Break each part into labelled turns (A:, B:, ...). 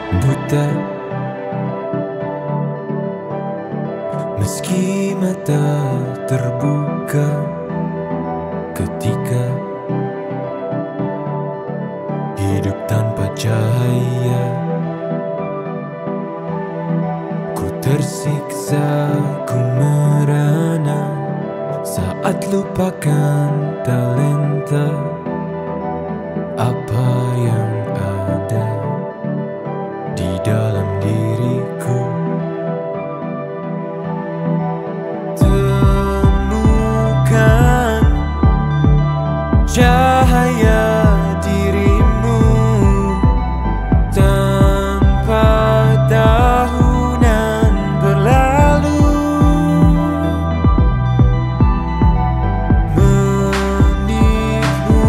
A: buta, meski mata terbuka ketika hidup tanpa cahaya. Ku tersiksa, ku merana saat lupakan talenta apa yang ada di dalam diriku. Temukan cahaya dirimu tanpa tahunan berlalu, menitmu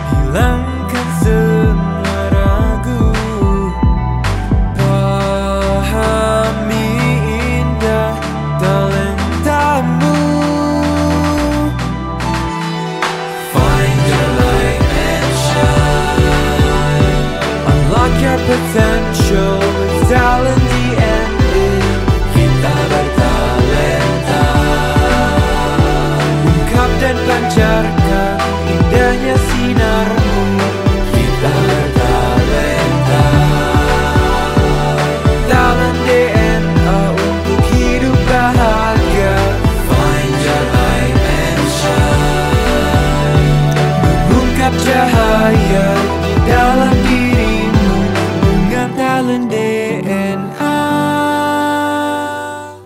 A: hilangkan semua ragu, pahami indah talentamu. Find your light and shine, unlock your potential with talent DNA. Kita bertalenta, ungkap dan pancarkan indahnya sinarmu. Kita bertalenta, talent DNA untuk hidup bahagia. Find your light and shine, mengungkap cahaya di dalam dirimu dengan talent DNA.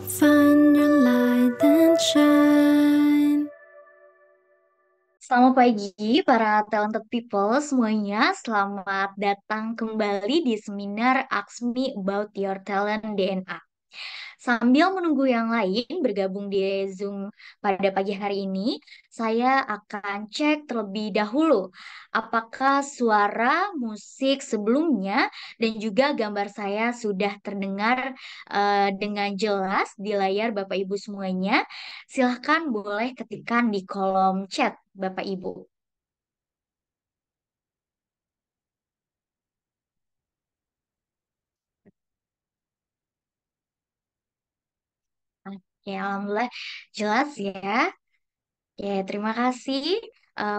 B: Find your light and shine.
C: Selamat pagi para talented people semuanya. Selamat datang kembali di seminar Ask Me About Your Talent DNA. Sambil menunggu yang lain bergabung di Zoom pada pagi hari ini, saya akan cek terlebih dahulu apakah suara musik sebelumnya dan juga gambar saya sudah terdengar dengan jelas di layar Bapak Ibu semuanya. Silahkan boleh ketikkan di kolom chat Bapak Ibu. Oke, alhamdulillah jelas ya. Ya, terima kasih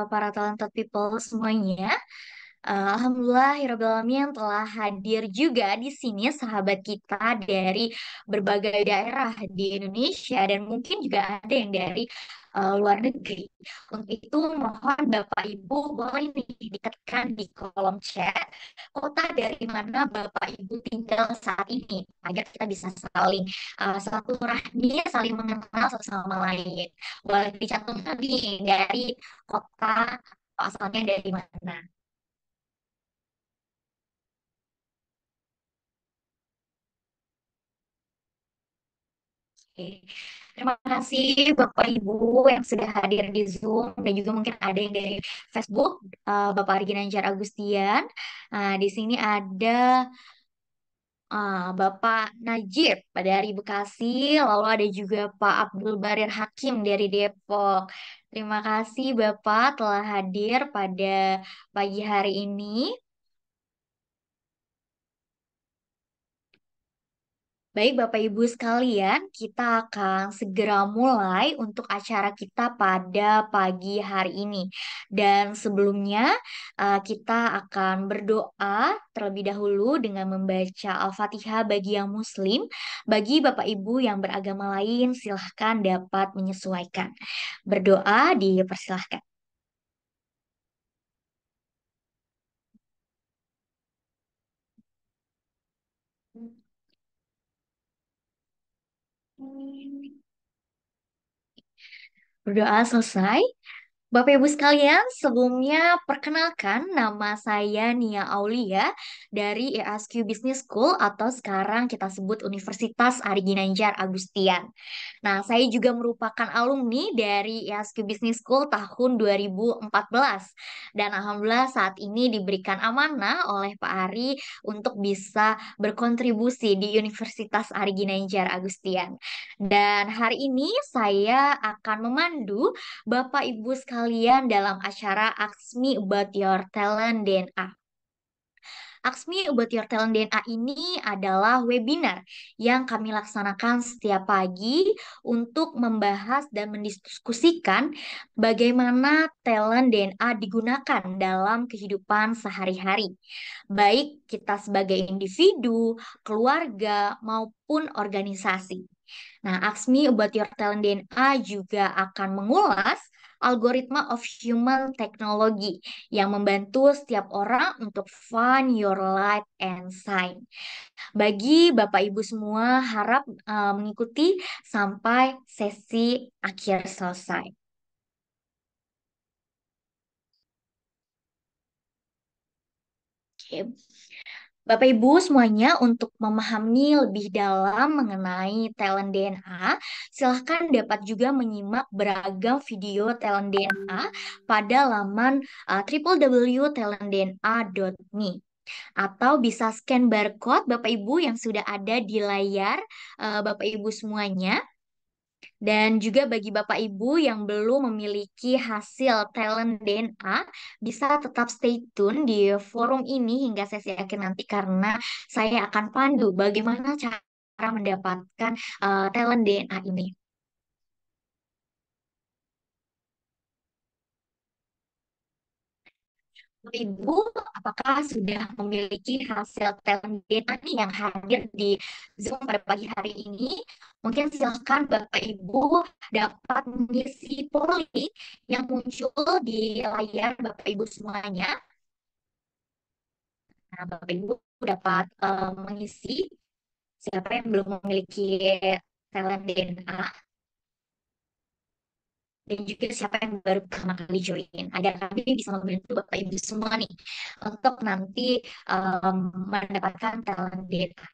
C: para talented people semuanya. Alhamdulillah, Hirobel Alamin telah hadir juga di sini sahabat kita dari berbagai daerah di Indonesia dan mungkin juga ada yang dari luar negeri. Untuk itu mohon Bapak Ibu boleh nih diketikkan di kolom chat kota dari mana Bapak Ibu tinggal saat ini agar kita bisa saling satu rahmi, saling mengenal satu sama lain. Boleh dicantumkan nih dari kota asalnya dari mana. Oke. Terima kasih Bapak Ibu yang sudah hadir di Zoom dan juga mungkin ada yang dari Facebook, Bapak Arginanjar Agustian. Di sini ada Bapak Najib dari Bekasi, lalu ada juga Pak Abdul Barir Hakim dari Depok. Terima kasih Bapak telah hadir pada pagi hari ini. Baik, Bapak Ibu sekalian, kita akan segera mulai untuk acara kita pada pagi hari ini. Dan sebelumnya, kita akan berdoa terlebih dahulu dengan membaca Al-Fatihah bagi yang Muslim. Bagi Bapak Ibu yang beragama lain, silahkan dapat menyesuaikan. Berdoa dipersilahkan. Berdoa selesai. Bapak Ibu sekalian, sebelumnya perkenalkan nama saya Nia Aulia dari IASQ Business School atau sekarang kita sebut Universitas Ari Ginanjar Agustian. Nah, saya juga merupakan alumni dari IASQ Business School tahun 2014 dan alhamdulillah saat ini diberikan amanah oleh Pak Ari untuk bisa berkontribusi di Universitas Ari Ginanjar Agustian. Dan hari ini saya akan memandu Bapak Ibu sekalian dalam acara Ask Me About Your Talent DNA. Aksmi About Your Talent DNA ini adalah webinar yang kami laksanakan setiap pagi untuk membahas dan mendiskusikan bagaimana talent DNA digunakan dalam kehidupan sehari-hari. Baik kita sebagai individu, keluarga, maupun organisasi. Nah, Aksmi About Your Talent DNA juga akan mengulas algoritma of human technology yang membantu setiap orang untuk find your light and shine. Bagi Bapak Ibu semua, harap mengikuti sampai sesi akhir selesai. Oke. Bapak Ibu semuanya, untuk memahami lebih dalam mengenai talent DNA, silahkan dapat juga menyimak beragam video talent DNA pada laman www.talentdna.me, atau bisa scan barcode Bapak Ibu yang sudah ada di layar Bapak Ibu semuanya. Dan juga bagi Bapak Ibu yang belum memiliki hasil talent DNA, bisa tetap stay tune di forum ini hingga sesi akhir nanti, karena saya akan pandu bagaimana cara mendapatkan talent DNA ini. Ibu, apakah sudah memiliki hasil talent DNA nih yang hadir di Zoom pada pagi hari ini? Mungkin silakan Bapak Ibu dapat mengisi polling yang muncul di layar Bapak Ibu semuanya. Nah, Bapak Ibu dapat mengisi siapa yang belum memiliki talent DNA dan juga siapa yang baru pertama kali join, agar kami bisa membantu Bapak Ibu semua nih untuk nanti mendapatkan talent DNA.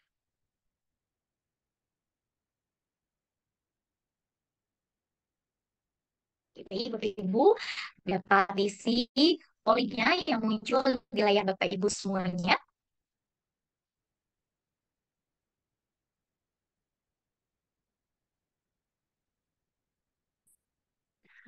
C: Jadi Bapak Ibu dapat isi pollingnya yang muncul di layar Bapak Ibu semuanya.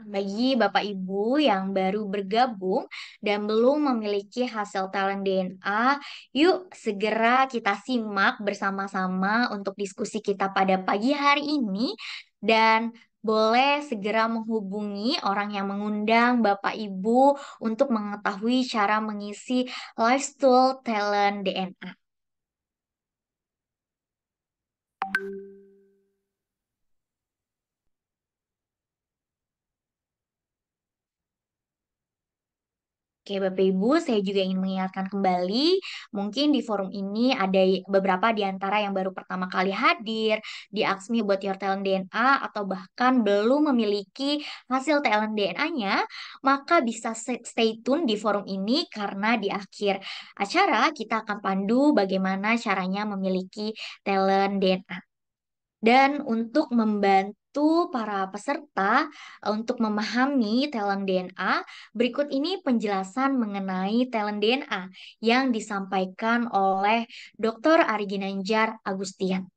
C: Bagi Bapak Ibu yang baru bergabung dan belum memiliki hasil talent DNA, yuk segera kita simak bersama-sama untuk diskusi kita pada pagi hari ini, dan boleh segera menghubungi orang yang mengundang Bapak Ibu untuk mengetahui cara mengisi lifestyle talent DNA. Oke, Bapak Ibu, saya juga ingin mengingatkan kembali, mungkin di forum ini ada beberapa di antara yang baru pertama kali hadir di Aksmi About Your Talent DNA, atau bahkan belum memiliki hasil talent DNA-nya, maka bisa stay tune di forum ini, karena di akhir acara kita akan pandu bagaimana caranya memiliki talent DNA. Dan untuk membantu para peserta untuk memahami talent DNA, berikut ini penjelasan mengenai talent DNA yang disampaikan oleh Dr. Ari Ginanjar Agustian.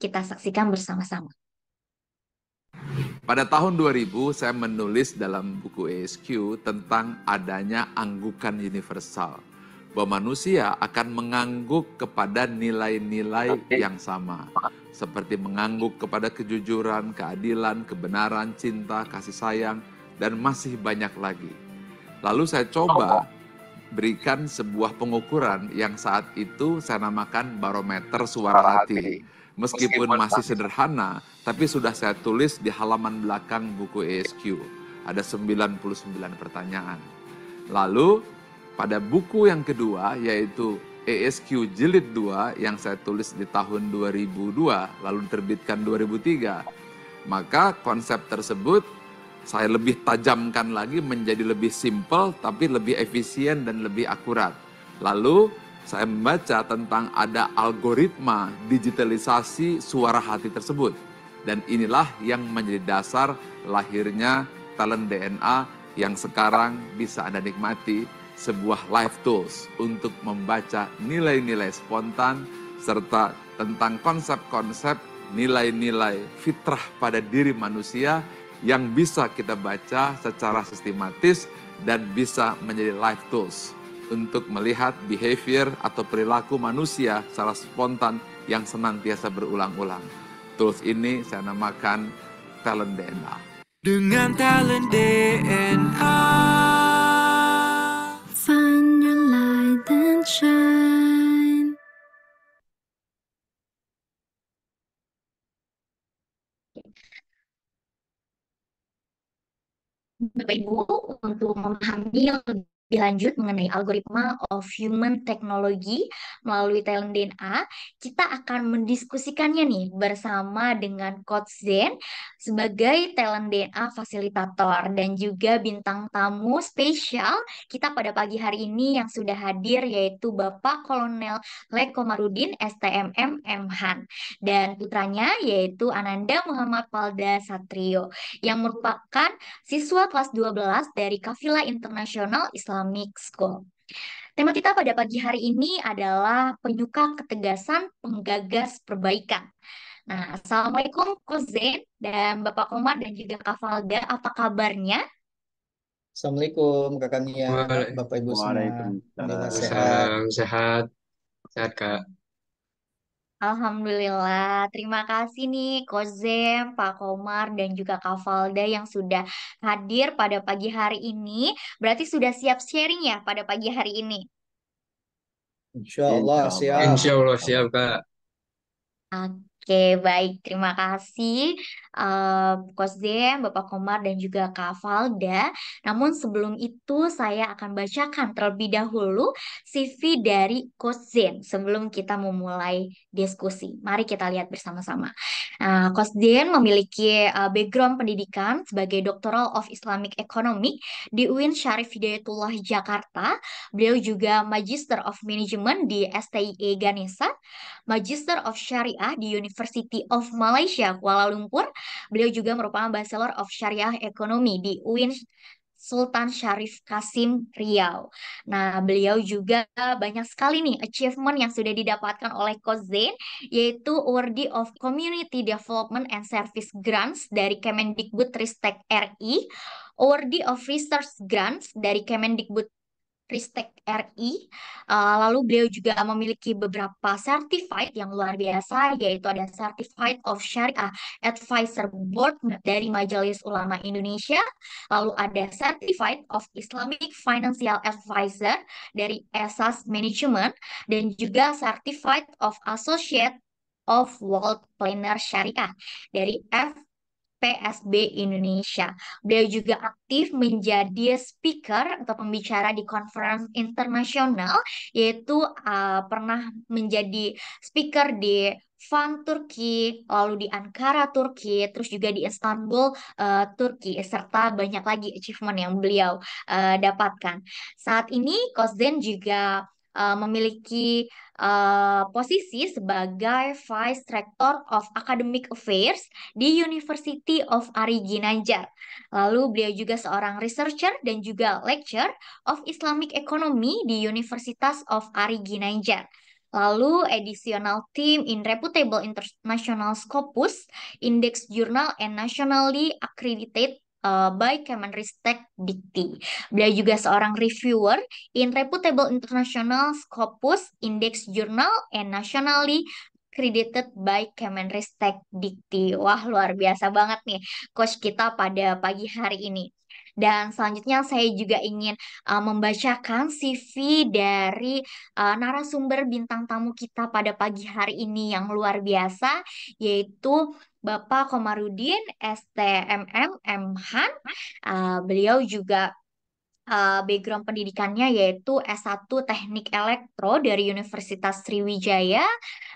C: Kita saksikan bersama-sama.
D: Pada tahun 2000, saya menulis dalam buku ESQ tentang adanya anggukan universal, bahwa manusia akan mengangguk kepada nilai-nilai yang sama, seperti mengangguk kepada kejujuran, keadilan, kebenaran, cinta, kasih sayang, dan masih banyak lagi. Lalu saya coba berikan sebuah pengukuran yang saat itu saya namakan barometer suara hati. Meskipun masih sederhana, tapi sudah saya tulis di halaman belakang buku ESQ. Ada 99 pertanyaan. Lalu pada buku yang kedua, yaitu ESQ Jilid 2 yang saya tulis di tahun 2002, lalu diterbitkan 2003, maka konsep tersebut saya lebih tajamkan lagi menjadi lebih simpel, tapi lebih efisien dan lebih akurat. Lalu saya membaca tentang ada algoritma digitalisasi suara hati tersebut. Dan inilah yang menjadi dasar lahirnya talent DNA yang sekarang bisa Anda nikmati, sebuah life tools untuk membaca nilai-nilai spontan serta tentang konsep-konsep nilai-nilai fitrah pada diri manusia yang bisa kita baca secara sistematis dan bisa menjadi life tools untuk melihat behavior atau perilaku manusia secara spontan yang senantiasa berulang-ulang. Tools ini saya namakan talent DNA.
A: Dengan talent DNA.
B: Find your light and shine.
C: Bapak Ibu, untuk memahami lebih lanjut mengenai algoritma of human technology melalui talent DNA, kita akan mendiskusikannya nih bersama dengan Coach Zen sebagai talent DNA fasilitator dan juga bintang tamu spesial kita pada pagi hari ini yang sudah hadir yaitu Bapak Kolonel Leko Marudin STMM Mhan dan putranya yaitu Ananda Muhammad Palda Satrio yang merupakan siswa kelas 12 dari Kafila International Islamic School. Tema kita pada pagi hari ini adalah penyuka ketegasan, penggagas perbaikan. Nah, Assalamualaikum Coach Zain dan Bapak Komar dan juga Kak Valda, apa kabarnya?
E: Assalamualaikum Kakak Nia, Bapak Ibu semua. Alhamdulillah sehat.
F: Waalaikumsalam, sehat, sehat Kak.
C: Alhamdulillah, terima kasih nih Coach Zem, Pak Komar, dan juga Kak Valda yang sudah hadir pada pagi hari ini. Berarti sudah siap sharing ya pada pagi hari ini?
E: Insya Allah siap.
F: Insya Allah siap Kak.
C: Oke, baik. Terima kasih Coach Zem, Bapak Komar, dan juga Kak Valda. Namun sebelum itu saya akan bacakan terlebih dahulu CV dari Coach Zem sebelum kita memulai diskusi. Mari kita lihat bersama-sama. Coach Zem memiliki background pendidikan sebagai Doctoral of Islamic Economics di UIN Syarif Hidayatullah Jakarta. Beliau juga Magister of Management di STIE Ganesha, Magister of Syariah di University of Malaysia Kuala Lumpur. Beliau juga merupakan Bachelor of Syariah Ekonomi di UIN Sultan Syarif Kasim Riau. Nah, beliau juga banyak sekali nih achievement yang sudah didapatkan oleh Coach Zain, yaitu Awardee of Community Development and Service Grants dari Kemendikbud-Ristek RI, Awardee of Research Grants dari Kemendikbud Ristek RI. Lalu beliau juga memiliki beberapa certified yang luar biasa, yaitu ada Certified of Syariah Advisor Board dari Majelis Ulama Indonesia, lalu ada Certified of Islamic Financial Advisor dari Esas Management, dan juga Certified of Associate of World Planner Syariah dari PSB Indonesia. Beliau juga aktif menjadi speaker atau pembicara di conference internasional, yaitu pernah menjadi speaker di Van Turki, lalu di Ankara Turki, terus juga di Istanbul Turki, serta banyak lagi achievement yang beliau dapatkan. Saat ini Coach Zen juga memiliki posisi sebagai Vice Rector of Academic Affairs di University of Ari Ginanjar. Lalu beliau juga seorang researcher dan juga lecturer of Islamic Economy di Universitas of Ari Ginanjar. Lalu additional team in reputable international Scopus, Index Journal and nationally accredited by Kemenristek Dikti. Beliau juga seorang reviewer in reputable international Scopus, Index Journal and nationally credited by Kemenristek Dikti. Wah, luar biasa banget nih coach kita pada pagi hari ini. Dan selanjutnya saya juga ingin membacakan CV dari narasumber bintang tamu kita pada pagi hari ini yang luar biasa, yaitu Bapak Komarudin STMM Mhan. Beliau juga background pendidikannya yaitu S1 Teknik Elektro dari Universitas Sriwijaya,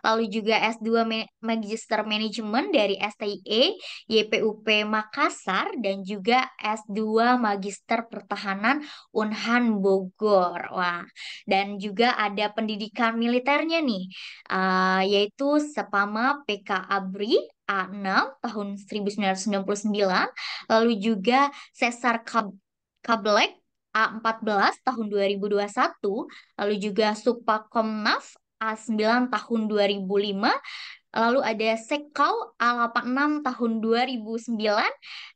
C: lalu juga S2 Magister Manajemen dari STIE YPUP Makassar, dan juga S2 Magister Pertahanan Unhan Bogor. Wah, dan juga ada pendidikan militernya nih, yaitu Sepama PK Abri A6 tahun 1999, lalu juga Sesar Kablek A14 tahun 2021, lalu juga Supakomnaf A9 tahun 2005, Lalu ada Sekau A86 tahun 2009,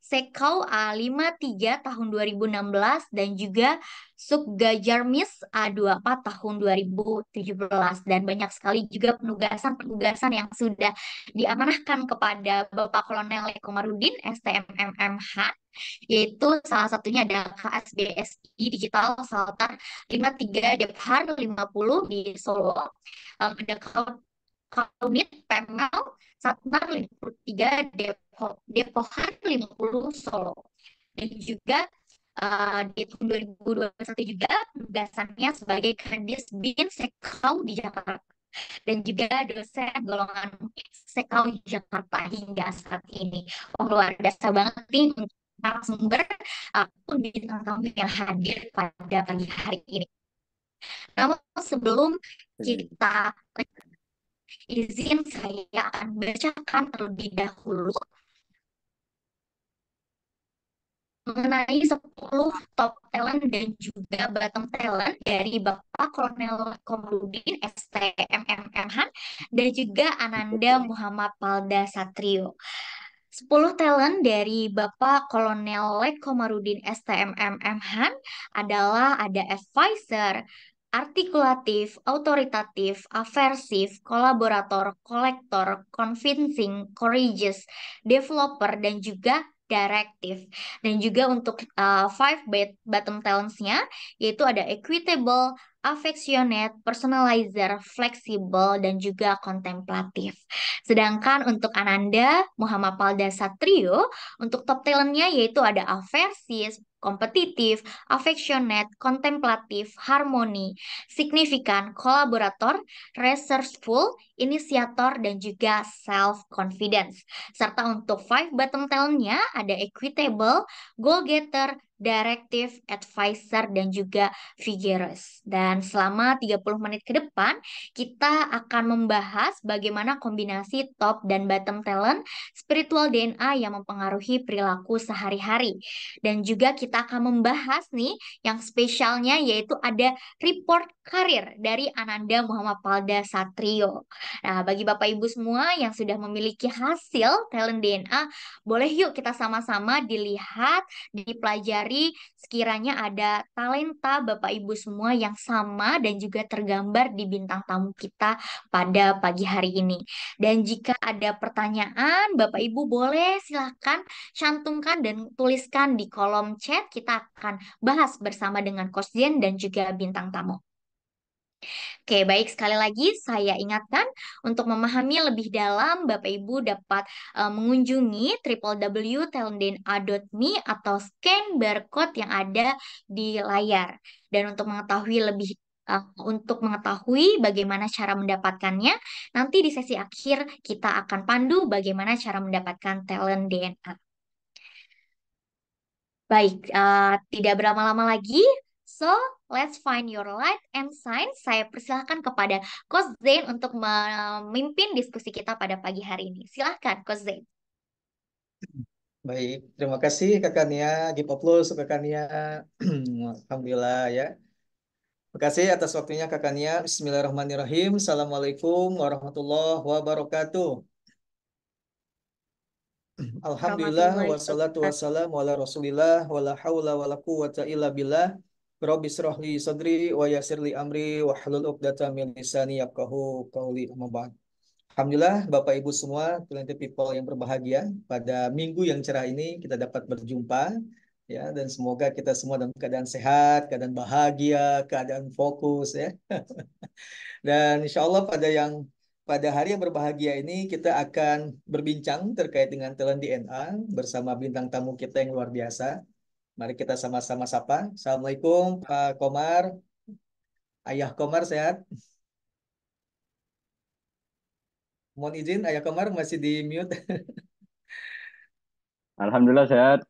C: Sekau A53 tahun 2016, dan juga Subgajarmis A24 tahun 2017. Dan banyak sekali juga penugasan-penugasan yang sudah diamanahkan kepada Bapak Kolonel Komarudin STMMMH, yaitu salah satunya adalah KSBSI Digital Saltar 53 Dephar 50 di Solo. Ada Kaunit Pemel Satnar 53 Depohan 50 Solo. Dan juga di tahun 2021 juga penugasannya sebagai Kadis Bin Sekau di Jakarta, dan juga dosen golongan Sekau Jakarta hingga saat ini. Oh, luar biasa banget nih untuk narasumber ataupun bintang tamu yang hadir pada pagi hari ini. Namun sebelum kita izin, saya akan bacakan terlebih dahulu mengenai 10 top talent dan juga bottom talent dari Bapak Kolonel Komarudin STMMMH dan juga Ananda Muhammad Palda Satrio. 10 talent dari Bapak Kolonel Komarudin STMMMH adalah ada advisor, artikulatif, autoritatif, aversif, kolaborator, kolektor, convincing, courageous, developer, dan juga directive. Dan juga untuk five bottom talents-nya, yaitu ada equitable, affectionate, personalizer, fleksibel, dan juga kontemplatif. Sedangkan untuk Ananda Muhammad Palda Satrio, untuk top talent-nya yaitu ada aversif, kompetitif, affectionate, kontemplatif, harmoni, signifikan, kolaborator, resourceful, inisiator, dan juga self-confidence. Serta untuk five bottom talent-nya ada equitable, goal-getter, directive, advisor, dan juga vigorous. Dan selama 30 menit ke depan, kita akan membahas bagaimana kombinasi top dan bottom talent spiritual DNA yang mempengaruhi perilaku sehari-hari. Dan juga kita akan membahas nih yang spesialnya, yaitu ada report karir dari Ananda Muhammad Palda Satrio. Nah, bagi Bapak Ibu semua yang sudah memiliki hasil talent DNA, boleh yuk kita sama-sama dilihat, dipelajari sekiranya ada talenta Bapak Ibu semua yang sama dan juga tergambar di bintang tamu kita pada pagi hari ini. Dan jika ada pertanyaan, Bapak Ibu boleh silahkan cantumkan dan tuliskan di kolom chat. Kita akan bahas bersama dengan Coach Jen dan juga bintang tamu. Oke, baik, sekali lagi saya ingatkan untuk memahami lebih dalam, Bapak Ibu dapat mengunjungi www.talentdna.me atau scan barcode yang ada di layar. Dan untuk mengetahui bagaimana cara mendapatkannya, nanti di sesi akhir kita akan pandu bagaimana cara mendapatkan talent DNA. Baik, tidak berlama-lama lagi. So, let's find your light and sign. Saya persilahkan kepada Coach Zain untuk memimpin diskusi kita pada pagi hari ini. Silahkan, Coach Zain.
E: Baik, terima kasih Kakak Nia, give applause Kakak Nia. Alhamdulillah ya. Terima kasih atas waktunya Kakak Nia. Bismillahirrahmanirrahim. Assalamualaikum warahmatullahi wabarakatuh. Alhamdulillah wassalatu wassalamu ala Rasulillah wala haula wala quwata illa billah. Rabbi shrah li sadri wa yassir li amri wa hlul 'uqdatam min lisani yafqahu qawli. Amma ba'd. Alhamdulillah Bapak Ibu semua, talented people yang berbahagia, pada minggu yang cerah ini kita dapat berjumpa ya, dan semoga kita semua dalam keadaan sehat, keadaan bahagia, keadaan fokus ya. Dan insya Allah pada hari yang berbahagia ini kita akan berbincang terkait dengan talent DNA bersama bintang tamu kita yang luar biasa. Mari kita sama-sama sapa. Assalamualaikum Pak Komar. Ayah Komar sehat? Mohon izin Ayah Komar masih di mute.
G: Alhamdulillah sehat.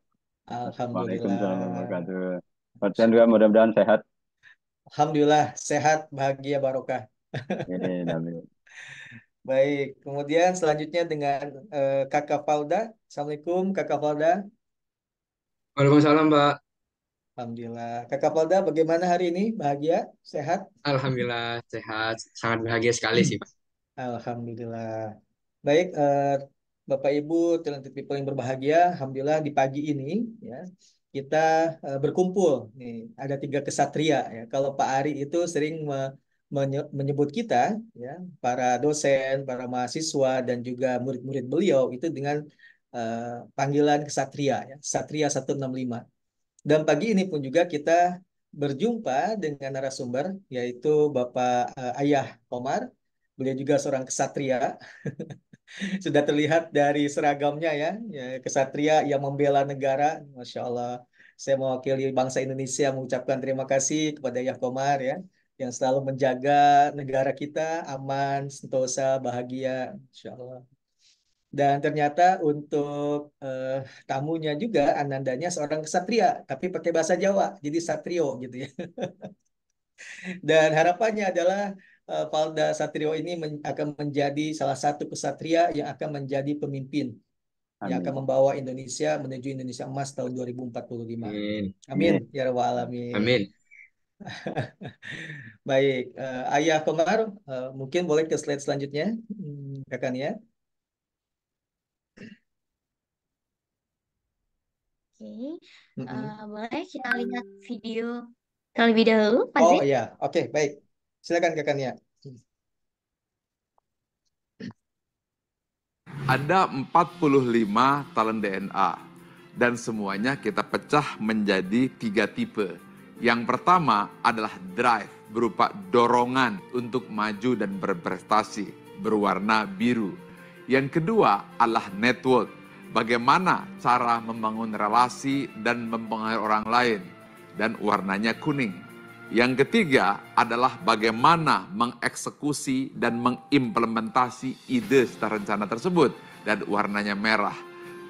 E: Alhamdulillah.
G: Waalaikumsalam warahmatullahi wabarakatuh. Pasien juga mudah-mudahan sehat.
E: Alhamdulillah sehat, bahagia, barokah.
G: Amin.
E: Baik, kemudian selanjutnya dengan Kakak Falda. Assalamualaikum Kakak Falda.
F: Waalaikumsalam, Pak.
E: Alhamdulillah. Kakak Falda bagaimana hari ini? Bahagia? Sehat?
F: Alhamdulillah sehat, sangat bahagia sekali sih, Pak.
E: Alhamdulillah. Baik, Bapak Ibu, talented people yang berbahagia, alhamdulillah di pagi ini ya kita berkumpul. Nih, ada 3 kesatria ya. Kalau Pak Ari itu sering menyebut kita ya, para dosen, para mahasiswa dan juga murid-murid beliau itu dengan panggilan kesatria ya, Satria 165. Dan pagi ini pun juga kita berjumpa dengan narasumber yaitu Bapak Ayah Komar. Beliau juga seorang kesatria. Sudah terlihat dari seragamnya ya, ya kesatria yang membela negara. Masya Allah. Saya mewakili bangsa Indonesia mengucapkan terima kasih kepada Yah Komar ya, yang selalu menjaga negara kita aman, sentosa, bahagia. Masya Allah. Dan ternyata untuk tamunya juga Anandanya seorang kesatria, tapi pakai bahasa Jawa, jadi Satrio gitu ya. Dan harapannya adalah Valda Satrio ini akan menjadi salah satu kesatria yang akan menjadi pemimpin yang akan
G: Amin.
E: membawa Indonesia menuju Indonesia Emas tahun 2045.
F: Amin.
E: Amin
G: Amin.
E: ya rabbal alamin.
F: Amin.
E: Baik, Ayah Komar, mungkin boleh ke slide selanjutnya, kakak ya.
C: Oke,
E: Mm-mm.
C: boleh kita lihat video terlebih dahulu, Pak
E: Oh
C: Zin?
E: iya, oke baik. Silakan kakak ya.
D: Ada 45 talent DNA dan semuanya kita pecah menjadi 3 tipe. Yang pertama adalah drive, berupa dorongan untuk maju dan berprestasi, berwarna biru. Yang kedua adalah network, bagaimana cara membangun relasi dan mempengaruhi orang lain, dan warnanya kuning. Yang ketiga adalah bagaimana mengeksekusi dan mengimplementasi ide serta rencana tersebut, dan warnanya merah.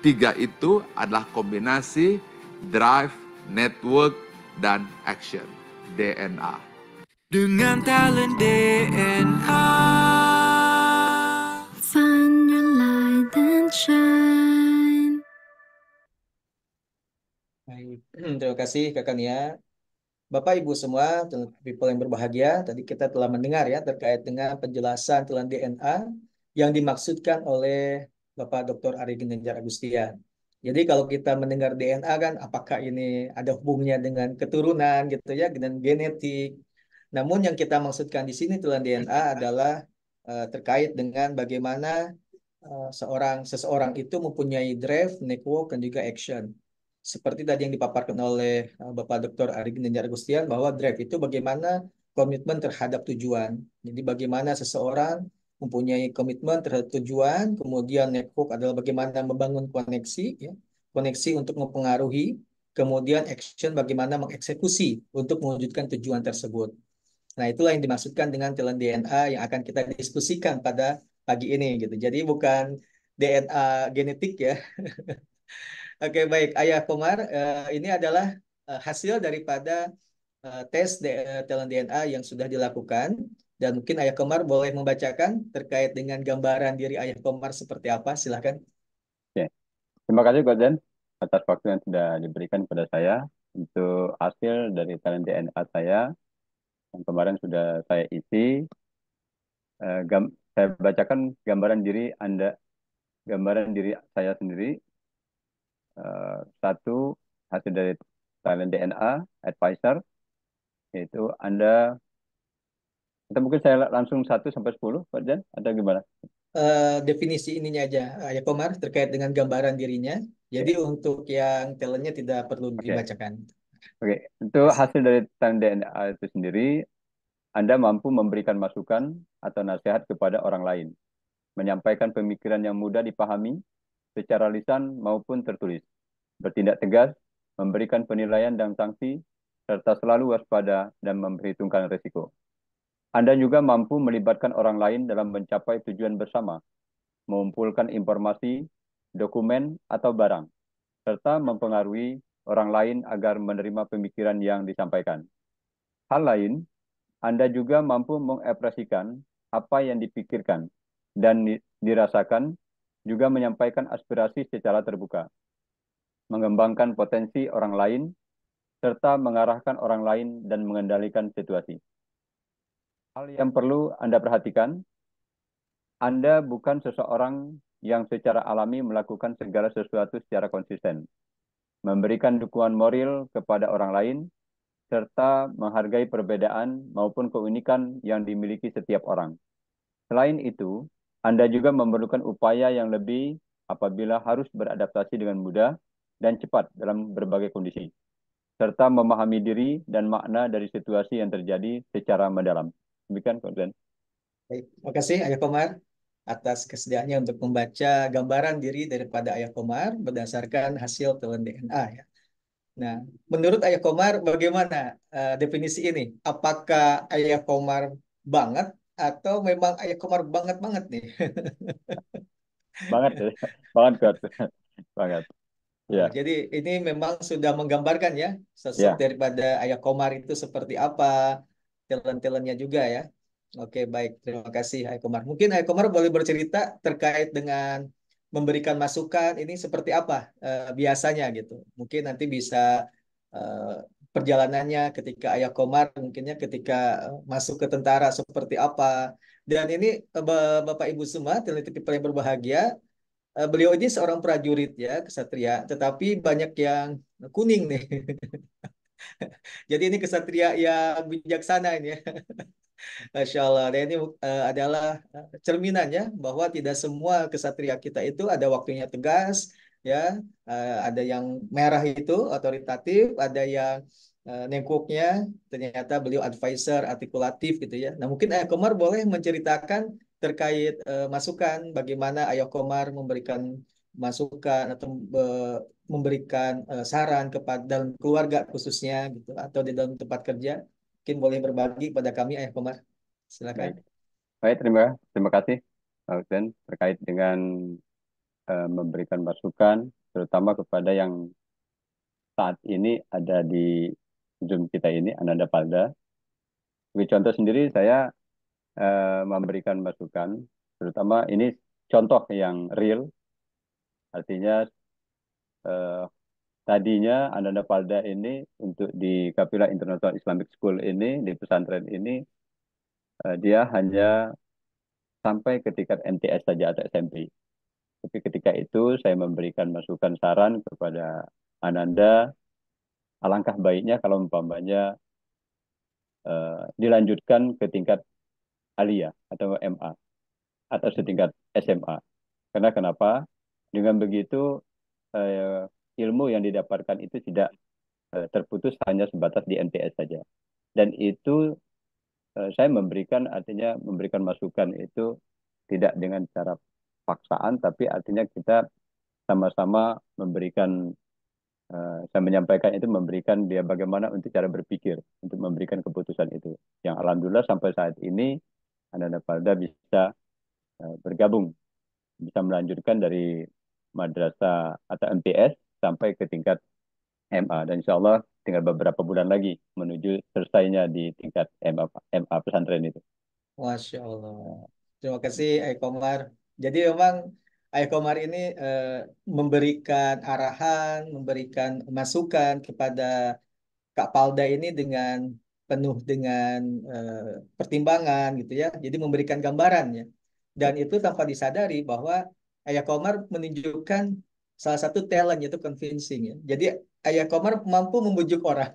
D: 3 itu adalah kombinasi drive, network, dan action, DNA.
A: dengan talent DNA.
B: Find your light and shine.
E: Baik, terima kasih kakak Nia. Bapak Ibu semua, people yang berbahagia, tadi kita telah mendengar ya terkait dengan penjelasan telan DNA yang dimaksudkan oleh Bapak Dr. Ari Ginanjar Agustian. Jadi kalau kita mendengar DNA kan apakah ini ada hubungannya dengan keturunan gitu ya, dengan genetik. Namun yang kita maksudkan di sini telan DNA adalah terkait dengan bagaimana seseorang itu mempunyai drive, network, dan juga action. Seperti tadi yang dipaparkan oleh Bapak Dr. Ari Ginanjar Agustian bahwa drive itu bagaimana komitmen terhadap tujuan. Jadi bagaimana seseorang mempunyai komitmen terhadap tujuan, kemudian network adalah bagaimana membangun koneksi, ya, koneksi untuk mempengaruhi, kemudian action bagaimana mengeksekusi untuk mewujudkan tujuan tersebut. Nah, itulah yang dimaksudkan dengan talent DNA yang akan kita diskusikan pada pagi ini gitu. Jadi bukan DNA genetik ya. Oke, baik. Ayah Komar, ini adalah hasil daripada tes talent DNA yang sudah dilakukan. Dan mungkin Ayah Komar boleh membacakan terkait dengan gambaran diri Ayah Komar seperti apa. Silakan.
G: Oke. Terima kasih Gordon atas waktu yang sudah diberikan kepada saya untuk hasil dari talent DNA saya yang kemarin sudah saya isi. Saya bacakan gambaran diri Anda, gambaran diri saya sendiri. Satu, hasil dari talent DNA advisor, yaitu Anda, atau mungkin saya langsung 1 sampai 10, Gordon, atau gimana?
E: Definisi ininya aja, Ayah Komar, terkait dengan gambaran dirinya. Jadi
G: Oke.
E: untuk yang talentnya tidak perlu
G: Oke.
E: dibacakan.
G: Oke. Untuk hasil dari talent DNA itu sendiri, Anda mampu memberikan masukan atau nasihat kepada orang lain, menyampaikan pemikiran yang mudah dipahami secara lisan maupun tertulis, bertindak tegas, memberikan penilaian dan sanksi, serta selalu waspada dan memperhitungkan risiko. Anda juga mampu melibatkan orang lain dalam mencapai tujuan bersama, mengumpulkan informasi, dokumen, atau barang, serta mempengaruhi orang lain agar menerima pemikiran yang disampaikan. Hal lain, Anda juga mampu mengekspresikan apa yang dipikirkan dan dirasakan, juga menyampaikan aspirasi secara terbuka, mengembangkan potensi orang lain, serta mengarahkan orang lain dan mengendalikan situasi. Hal yang perlu Anda perhatikan, Anda bukan seseorang yang secara alami melakukan segala sesuatu secara konsisten, memberikan dukungan moral kepada orang lain, serta menghargai perbedaan maupun keunikan yang dimiliki setiap orang. Selain itu, Anda juga memerlukan upaya yang lebih apabila harus beradaptasi dengan mudah dan cepat dalam berbagai kondisi, serta memahami diri dan makna dari situasi yang terjadi secara mendalam. Demikian, Konsen.
E: Baik, terima kasih Ayah Komar atas kesediaannya untuk membaca gambaran diri daripada Ayah Komar berdasarkan hasil telan DNA ya. Nah, menurut Ayah Komar bagaimana definisi ini? Apakah Ayah Komar banget atau memang Ayah Komar banget-banget nih?
G: Banget ya, banget, Kak. Banget.
E: Oh,
G: Ya,
E: jadi ini memang sudah menggambarkan ya sosok
G: ya.
E: daripada Ayah Komar itu seperti apa, talent-talentnya juga ya. Oke, baik. Terima kasih Ayah Komar. Mungkin Ayah Komar boleh bercerita terkait dengan memberikan masukan ini seperti apa biasanya gitu. Mungkin nanti bisa eh, perjalanannya ketika Ayah Komar mungkinnya ketika masuk ke tentara seperti apa. Dan ini Bapak Ibu semua, teliti people yang berbahagia, beliau ini seorang prajurit ya, kesatria, tetapi banyak yang kuning nih. Jadi ini kesatria yang bijaksana ini ya. Masya Allah. Dan ini adalah cerminan ya, bahwa tidak semua kesatria kita itu ada waktunya tegas, ya. Ada yang merah itu otoritatif, ada yang nengkuknya, ternyata beliau advisor, artikulatif gitu ya. Nah mungkin Ayah Komar boleh menceritakan terkait masukan, bagaimana Ayah Komar memberikan masukan atau memberikan saran kepada dalam keluarga khususnya gitu, atau di dalam tempat kerja. Mungkin boleh berbagi pada kami Ayah Komar. Silakan.
G: Baik. Baik, terima kasih, Pak Hussein, terkait dengan memberikan masukan, terutama kepada yang saat ini ada di Zoom kita ini, Ananda Palda. Sebagai contoh sendiri, saya memberikan masukan, terutama ini contoh yang real, artinya eh, tadinya Ananda Palda ini untuk di Kapila International Islamic School ini, di pesantren ini, dia hanya sampai ke tingkat MTS saja atau SMP. Tapi ketika itu saya memberikan masukan saran kepada Ananda, alangkah baiknya kalau umpamanya dilanjutkan ke tingkat aliyah atau MA atau setingkat SMA. Karena kenapa? Dengan begitu eh, ilmu yang didapatkan itu tidak terputus hanya sebatas di MTS saja. Dan itu saya memberikan artinya memberikan masukan itu tidak dengan cara paksaan, tapi artinya kita sama-sama memberikan saya menyampaikan itu memberikan dia bagaimana untuk cara berpikir untuk memberikan keputusan itu. Yang alhamdulillah sampai saat ini Ananda Palda bisa bergabung, bisa melanjutkan dari madrasah atau MTS sampai ke tingkat MA dan insya Allah tinggal beberapa bulan lagi menuju selesainya di tingkat MA pesantren itu.
E: Masya Allah. Terima kasih Ayah Komar. Jadi memang Ayah Komar ini memberikan arahan, memberikan masukan kepada Kak Palda ini dengan penuh dengan pertimbangan gitu ya. Jadi memberikan gambaran ya. Dan itu tanpa disadari bahwa Ayah Komar menunjukkan salah satu talent yaitu convincing ya. Jadi Ayah Komar mampu membujuk orang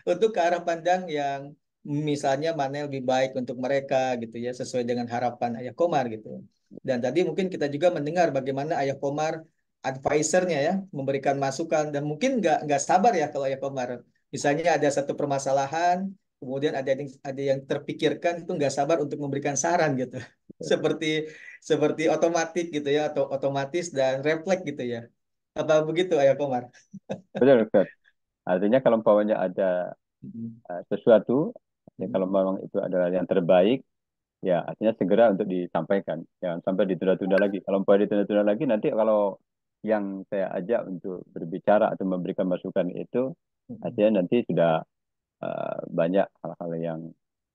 E: untuk ke arah pandang yang misalnya mana yang lebih baik untuk mereka gitu ya, sesuai dengan harapan Ayah Komar gitu. Dan tadi mungkin kita juga mendengar bagaimana Ayah Komar advisernya ya memberikan masukan, dan mungkin nggak sabar ya kalau Ayah Komar misalnya ada satu permasalahan, kemudian ada yang terpikirkan itu nggak sabar untuk memberikan saran gitu. seperti seperti otomatis gitu ya, atau otomatis dan refleks gitu ya, apa begitu Ayah Komar?
G: Betul, Ustaz. Artinya kalau umpamanya ada
E: Mm,
G: sesuatu, ya kalau
E: mm,
G: memang itu adalah yang terbaik, ya artinya segera untuk disampaikan. Jangan sampai ditunda-tunda lagi. Kalau umpamanya ditunda-tunda lagi, nanti kalau yang saya ajak untuk berbicara atau memberikan masukan itu,
E: mm.
G: artinya nanti sudah banyak hal-hal yang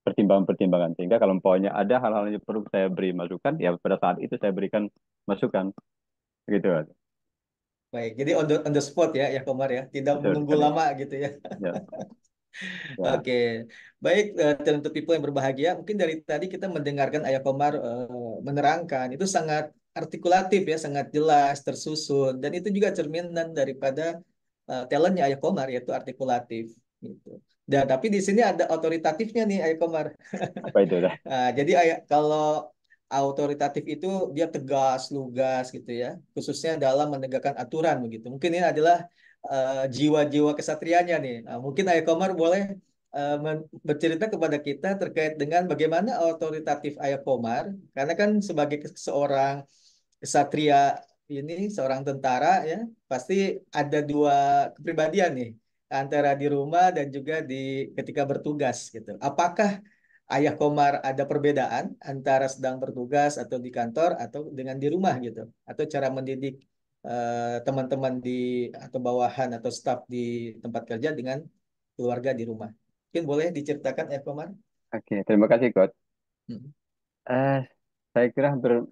G: pertimbangan-pertimbangan. Sehingga kalau umpamanya ada hal-hal yang perlu saya beri masukan, ya pada saat itu saya berikan masukan. Gitu.
E: Baik, jadi on the spot ya, ya Komar ya, tidak
G: Betul
E: menunggu
G: sekali.
E: lama gitu ya.
G: Ya. Ya,
E: Oke, baik tentu people yang berbahagia. Mungkin dari tadi kita mendengarkan Ayah Komar menerangkan itu sangat artikulatif ya, sangat jelas, tersusun, dan itu juga cerminan daripada talentnya Ayah Komar yaitu artikulatif. Gitu. Dan tapi di sini ada otoritatifnya nih Ayah Komar.
G: apa itu dah?
E: Jadi kalau autoritatif itu dia tegas, lugas gitu ya, khususnya dalam menegakkan aturan begitu. Mungkin ini adalah jiwa-jiwa kesatrianya nih. Mungkin Ayah Komar boleh bercerita kepada kita terkait dengan bagaimana otoritatif Ayah Komar, karena kan sebagai seorang kesatria ini, seorang tentara ya, pasti ada dua kepribadian nih antara di rumah dan juga di ketika bertugas gitu. Apakah Ayah Komar ada perbedaan antara sedang bertugas atau di kantor atau dengan di rumah gitu, atau cara mendidik teman-teman di atau bawahan atau staf di tempat kerja dengan keluarga di rumah? Mungkin boleh diceritakan Ayah Komar?
G: Oke, terima kasih Coach.
E: Hmm.
G: Eh, saya kira hampir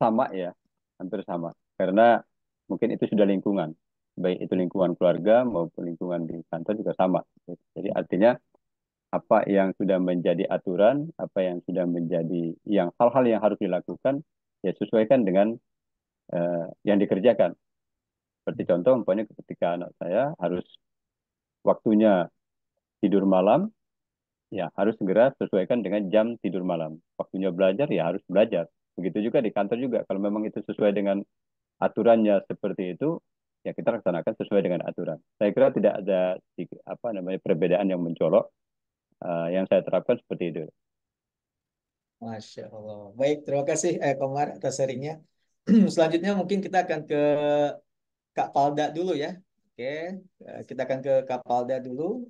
G: sama ya, hampir sama. Karena mungkin itu sudah lingkungan, baik itu lingkungan keluarga maupun lingkungan di kantor juga sama. Jadi artinya apa yang sudah menjadi aturan, apa yang sudah menjadi yang hal-hal yang harus dilakukan, ya sesuaikan dengan yang dikerjakan. Seperti contoh, umpamanya ketika anak saya harus waktunya tidur malam, ya harus segera sesuaikan dengan jam tidur malam. Waktunya belajar, ya harus belajar. Begitu juga di kantor juga. Kalau memang itu sesuai dengan aturannya seperti itu, ya kita laksanakan sesuai dengan aturan. Saya kira tidak ada apa namanya perbedaan yang mencolok. Yang saya terapkan seperti itu.
E: Masya Allah. Baik, terima kasih Komar atas sharingnya. Selanjutnya mungkin kita akan ke Kak Palda dulu ya. Oke, kita akan ke Kak Palda dulu.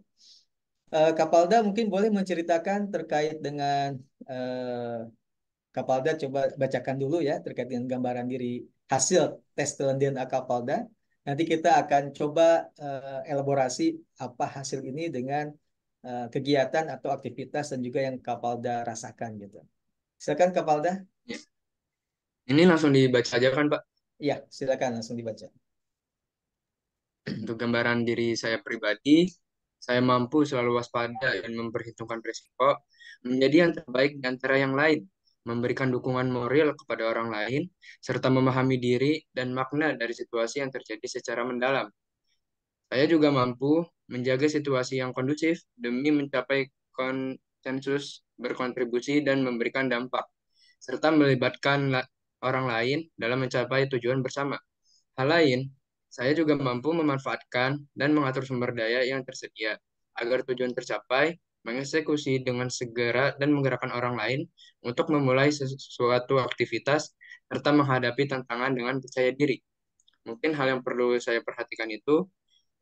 E: Kak Palda mungkin boleh menceritakan terkait dengan Kak Palda, coba bacakan dulu ya terkait dengan gambaran diri hasil tes talent DNA Kak Palda. Nanti kita akan coba elaborasi apa hasil ini dengan kegiatan atau aktivitas dan juga yang Kak Palda rasakan gitu. Silakan Kak Palda.
F: Ya. Ini langsung dibaca aja kan, Pak?
E: Iya, silakan langsung dibaca.
F: Untuk gambaran diri saya pribadi, saya mampu selalu waspada dan memperhitungkan risiko, menjadi yang terbaik di antara yang lain, memberikan dukungan moral kepada orang lain, serta memahami diri dan makna dari situasi yang terjadi secara mendalam. Saya juga mampu menjaga situasi yang kondusif demi mencapai konsensus, berkontribusi, dan memberikan dampak, serta melibatkan orang lain dalam mencapai tujuan bersama. Hal lain, saya juga mampu memanfaatkan dan mengatur sumber daya yang tersedia agar tujuan tercapai, mengeksekusi dengan segera dan menggerakkan orang lain untuk memulai sesuatu aktivitas serta menghadapi tantangan dengan percaya diri. Mungkin hal yang perlu saya perhatikan itu,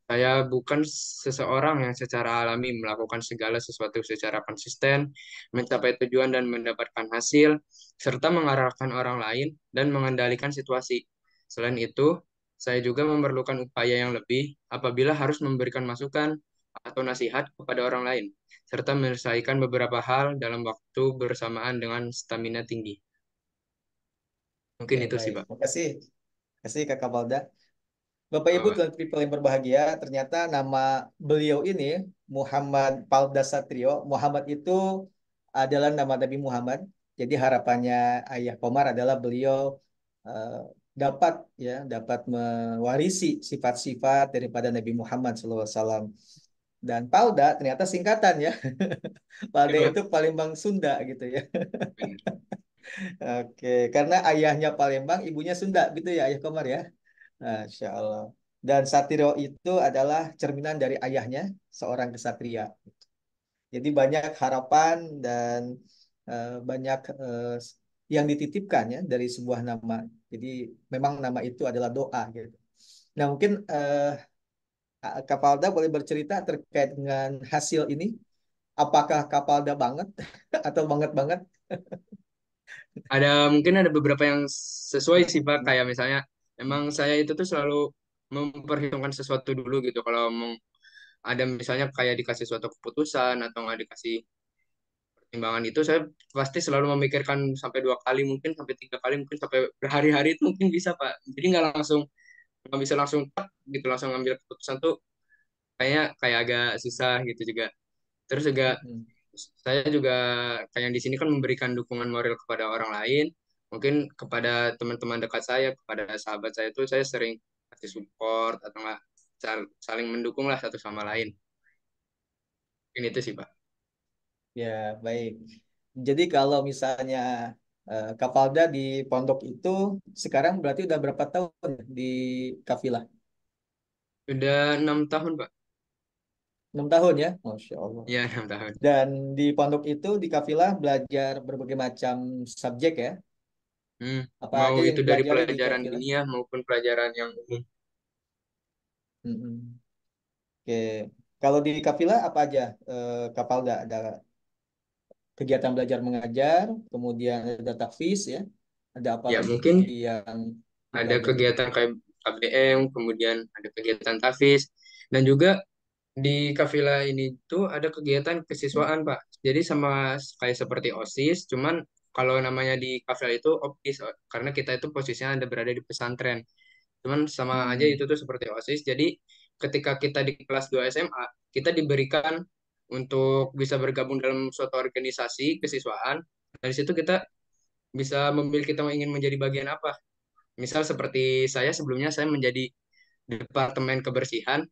F: saya bukan seseorang yang secara alami melakukan segala sesuatu secara konsisten, mencapai tujuan dan mendapatkan hasil, serta mengarahkan orang lain dan mengendalikan situasi. Selain itu, saya juga memerlukan upaya yang lebih apabila harus memberikan masukan atau nasihat kepada orang lain, serta menyelesaikan beberapa hal dalam waktu bersamaan dengan stamina tinggi.
E: Oke,
F: Mungkin itu sih,
E: baik.
F: Pak.
E: Terima kasih. Terima kasih Kakak Balda. Bapak Ibu
F: Pak.
E: dan people yang berbahagia, ternyata nama beliau ini Muhammad Palda Satrio. Muhammad itu adalah nama Nabi Muhammad. Jadi harapannya Ayah Komar adalah beliau eh, dapat dapat mewarisi sifat-sifat daripada Nabi Muhammad SAW. Dan Palda ternyata singkatan ya.
F: Ya,
E: Palda
F: Pak.
E: itu Palembang Sunda gitu ya.
F: Benar.
E: Oke, karena ayahnya Palembang, ibunya Sunda gitu ya Ayah Komar ya. Masya Allah. Dan Satrio itu adalah cerminan dari ayahnya, seorang kesatria. Jadi banyak harapan dan banyak yang dititipkan ya dari sebuah nama. Jadi memang nama itu adalah doa gitu. Nah mungkin Kapalda boleh bercerita terkait dengan hasil ini. Apakah Kapalda banget atau banget banget?
F: Mungkin ada beberapa yang sesuai sih Pak, kayak misalnya emang saya itu tuh selalu memperhitungkan sesuatu dulu gitu. Kalau mau ada misalnya kayak dikasih suatu keputusan atau nggak dikasih pertimbangan itu, saya pasti selalu memikirkan sampai 2 kali, mungkin sampai 3 kali, mungkin sampai berhari-hari itu mungkin bisa Pak. Jadi nggak bisa langsung tak gitu langsung ngambil keputusan tuh kayaknya kayak agak susah gitu juga. Terus juga
E: Mm-mm.
F: saya juga kayak di sini kan memberikan dukungan moral kepada orang lain, mungkin kepada teman-teman dekat saya, kepada sahabat saya itu saya sering kasih support atau enggak saling mendukung lah satu sama lain. Ini itu sih Pak.
E: Ya, baik. Jadi kalau misalnya Kapalda di pondok itu sekarang berarti udah berapa tahun di Kafilah?
F: Udah 6 tahun Pak.
E: 6 tahun ya, Masya Allah.
F: Ya 6 tahun.
E: Dan di pondok itu di Kafilah belajar berbagai macam subjek ya.
F: Hmm,
E: Apa
F: mau
E: aja yang
F: itu dari
E: dipelajari di
F: pelajaran
E: Kafilah?
F: dunia maupun pelajaran yang umum.
E: Mm-mm. Oke. Kalau di Kafilah apa aja? Kapalda ada kegiatan belajar mengajar, kemudian ada tahfiz ya. Ada apa
F: Ya
E: lagi
F: mungkin
E: yang
F: ada
E: dipelajari?
F: kegiatan kayak KBM, kemudian ada kegiatan TAFIS, dan juga di Kafila ini tuh ada kegiatan kesiswaan, Pak. Jadi sama kayak seperti OSIS, cuman kalau namanya di Kafila itu OPIS, karena kita itu posisinya ada berada di pesantren. Cuman sama aja
E: Hmm.
F: itu tuh seperti OSIS. Jadi ketika kita di kelas 2 SMA, kita diberikan untuk bisa bergabung dalam suatu organisasi kesiswaan. Dari situ kita bisa memilih kita ingin menjadi bagian apa. Misal seperti saya sebelumnya saya menjadi departemen kebersihan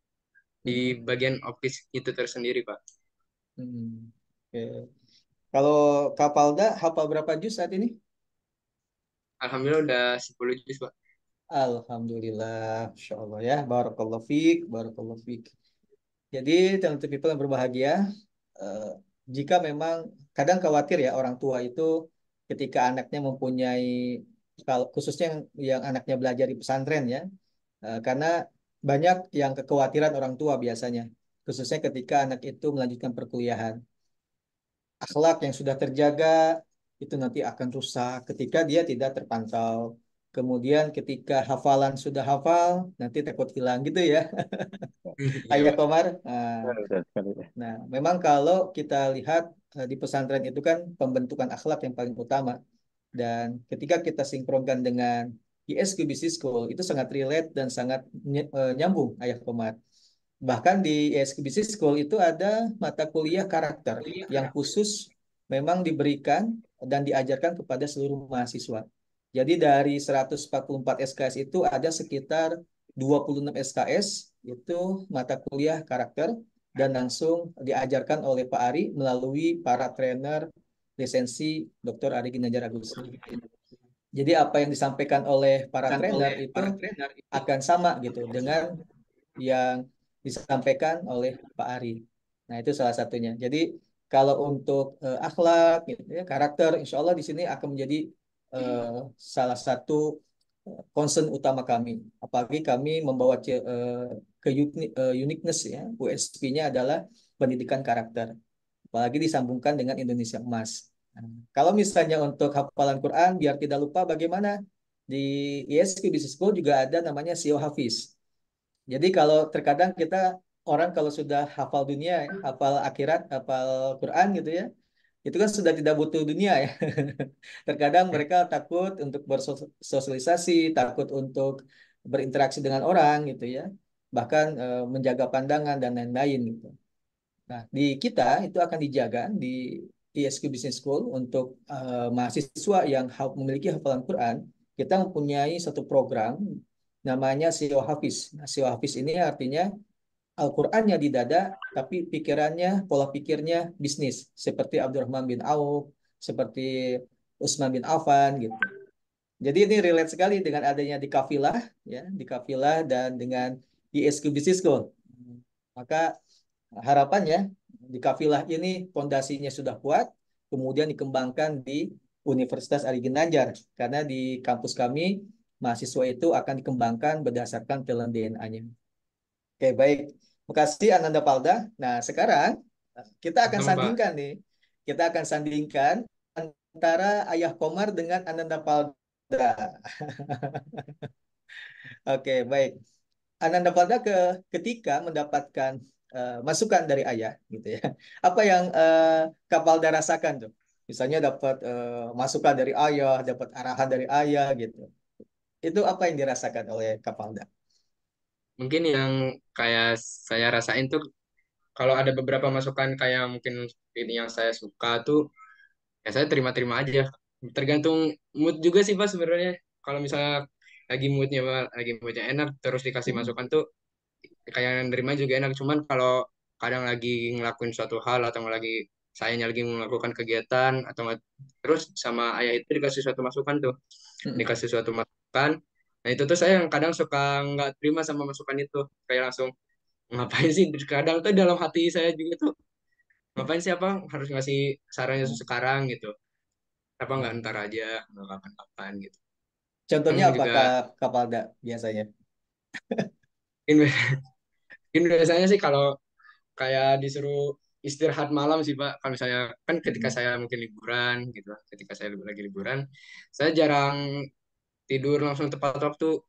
F: di
E: Hmm.
F: bagian OPIS itu tersendiri, Pak.
E: Hmm. Oke. Kalau Kapalda hafal berapa juz saat ini?
F: Alhamdulillah udah 10 juz, Pak.
E: Alhamdulillah, Masya Allah ya. Barakallahu fiik, barakallahu fiik. Jadi, teman-teman people yang berbahagia, eh, jika memang kadang khawatir ya orang tua itu ketika anaknya mempunyai, kalau khususnya yang anaknya belajar di pesantren ya, karena banyak yang kekhawatiran orang tua biasanya, khususnya ketika anak itu melanjutkan perkuliahan. Akhlak yang sudah terjaga itu nanti akan rusak ketika dia tidak terpantau. Kemudian ketika hafalan sudah hafal, nanti takut hilang gitu ya.
F: Iya,
E: Ayah
F: Pak.
E: Komar.
G: Ya, betul sekali.
E: Nah, memang kalau kita lihat di pesantren itu kan pembentukan akhlak yang paling utama. Dan ketika kita sinkronkan dengan ISQ Business School, itu sangat relate dan sangat nyambung, Ayah Komar. Bahkan di ISQ Business School itu ada mata kuliah karakter yang khusus memang diberikan dan diajarkan kepada seluruh mahasiswa. Jadi dari 144 SKS itu ada sekitar 26 SKS itu mata kuliah karakter dan langsung diajarkan oleh Pak Ari melalui para trainer lisensi Dr. Ari Ginanjar Agustin. Jadi apa yang disampaikan oleh para trainer itu akan sama gitu dengan yang disampaikan oleh Pak Ari. Nah, itu salah satunya. Jadi kalau untuk akhlak, gitu ya, karakter, insya Allah di sini akan menjadi eh, salah satu concern utama kami. Apalagi kami membawa uniqueness ya, USP-nya adalah pendidikan karakter. Apalagi disambungkan dengan Indonesia Emas. Nah, kalau misalnya untuk hafalan Quran, biar tidak lupa bagaimana di ISQ Business School juga ada namanya SEO Hafiz. Jadi kalau terkadang kita orang kalau sudah hafal dunia, ya, hafal akhirat, hafal Quran gitu ya, itu kan sudah tidak butuh dunia ya. Terkadang mereka takut untuk bersosialisasi, takut untuk berinteraksi dengan orang gitu ya, bahkan menjaga pandangan dan lain-lain gitu. Nah, di kita itu akan dijaga di ISQ Business School untuk mahasiswa yang memiliki hafalan Quran. Kita mempunyai satu program namanya SEO Hafiz. Nah, SEO Hafiz ini artinya Al-Qur'annya di dada, tapi pikirannya, pola pikirnya bisnis. Seperti Abdurrahman bin Auf, seperti Utsman bin Affan gitu. Jadi ini relate sekali dengan adanya di Kafilah, ya, di Kafilah dan dengan ISQ Business School. Maka harapannya di kafilah ini fondasinya sudah kuat, kemudian dikembangkan di Universitas Ari Ginanjar karena di kampus kami mahasiswa itu akan dikembangkan berdasarkan talent DNA-nya. Oke, baik. Terima kasih Ananda Palda. Nah, sekarang kita akan
F: Sama, Pak.
E: sandingkan nih. Kita akan sandingkan antara Ayah Komar dengan Ananda Palda. Oke, baik. Ananda Palda ketika mendapatkan masukan dari ayah gitu ya. Apa yang Kapalda rasakan tuh? Misalnya dapat masukan dari ayah, dapat arahan dari ayah gitu. Itu apa yang dirasakan oleh Kapalda?
F: mungkin yang kayak saya rasain tuh kalau ada beberapa masukan kayak mungkin ini yang saya suka tuh ya saya terima-terima aja. Tergantung mood juga sih Pak sebenarnya. Kalau misalnya lagi moodnya Pak, lagi moodnya enak terus dikasih masukan tuh kayak nerima juga enak. Cuman kalau kadang lagi ngelakuin suatu hal atau lagi sayanya lagi melakukan kegiatan atau terus sama ayah itu dikasih suatu masukan tuh, dikasih suatu masukan. Nah itu tuh saya yang kadang suka nggak terima sama masukan itu, kayak langsung ngapain sih? Kadang tuh dalam hati saya juga tuh ngapain sih apa harus ngasih sarannya sekarang gitu? Apa nggak ntar aja, nggak kapan-kapan gitu. Kan
E: Contohnya apa
F: juga
E: Kak Kapalda biasanya?
F: mungkin, mungkin biasanya sih kalau kayak disuruh istirahat malam sih Pak. Kalau misalnya kan ketika
E: Mm-mm.
F: saya mungkin liburan gitu, ketika saya lagi liburan, saya jarang tidur langsung tepat waktu.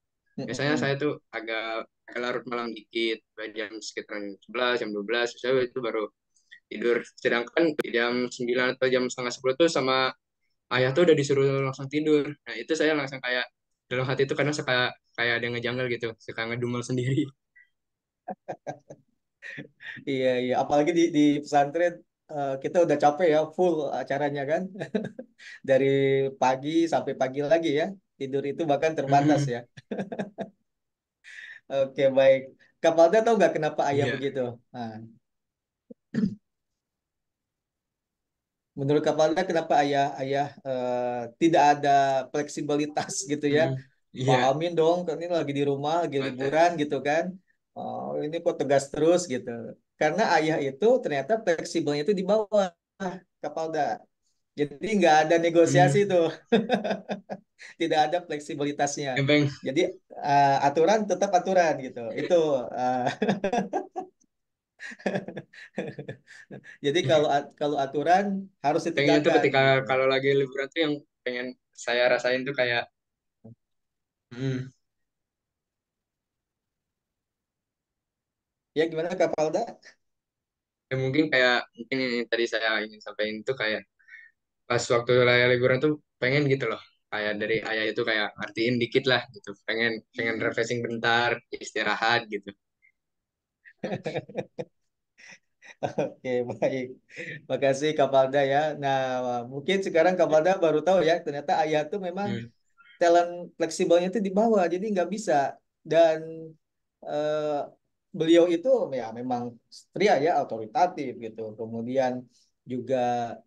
F: Biasanya
E: Mm-mm.
F: saya tuh agak larut malam dikit, jam sekitaran 11, jam 12, saya itu baru tidur. Sedangkan di jam 9 atau jam setengah 10 tuh sama ayah tuh udah disuruh langsung tidur. Nah itu saya langsung kayak dalam hati itu kadang suka kayak ada yang ngejanggal gitu, suka ngedumel sendiri.
E: Iya, iya. Apalagi di pesantren kita udah capek ya, full acaranya kan. Dari pagi sampai pagi lagi ya. Tidur itu bahkan terbatas ya. Oke, baik. Kapalda tahu nggak kenapa ayah
F: Iya.
E: begitu? Nah, menurut Kapalda kenapa ayah tidak ada fleksibilitas gitu ya?
F: Hmm. Iya,
E: Pahamin dong, kan ini lagi di rumah, lagi
F: mata.
E: liburan gitu kan. Oh, ini kok tegas terus gitu. Karena ayah itu ternyata fleksibelnya itu di bawah Kapalda. Jadi nggak ada negosiasi
F: Hmm.
E: tuh, tidak ada fleksibilitasnya.
F: Yang
E: Jadi aturan tetap aturan gitu. Itu uh, jadi kalau aturan harus
F: pengen tuh
E: ditegakkan
F: ketika
E: gitu.
F: kalau lagi liburan tuh yang pengen saya rasain tuh kayak
E: Ya gimana Kapalda?
F: ya mungkin kayak mungkin yang tadi saya ingin sampaikan itu kayak pas waktu raya liburan tuh pengen gitu loh kayak dari ayah itu kayak ngertiin dikit lah gitu pengen pengen refreshing bentar istirahat gitu.
E: Oke, baik. Makasih Kapalda ya. Nah, mungkin sekarang Kapalda baru tahu ya, ternyata ayah tuh memang
F: Hmm.
E: talent fleksibelnya itu di bawah, jadi nggak bisa. Dan eh, beliau itu ya memang setia ya, otoritatif gitu. Kemudian juga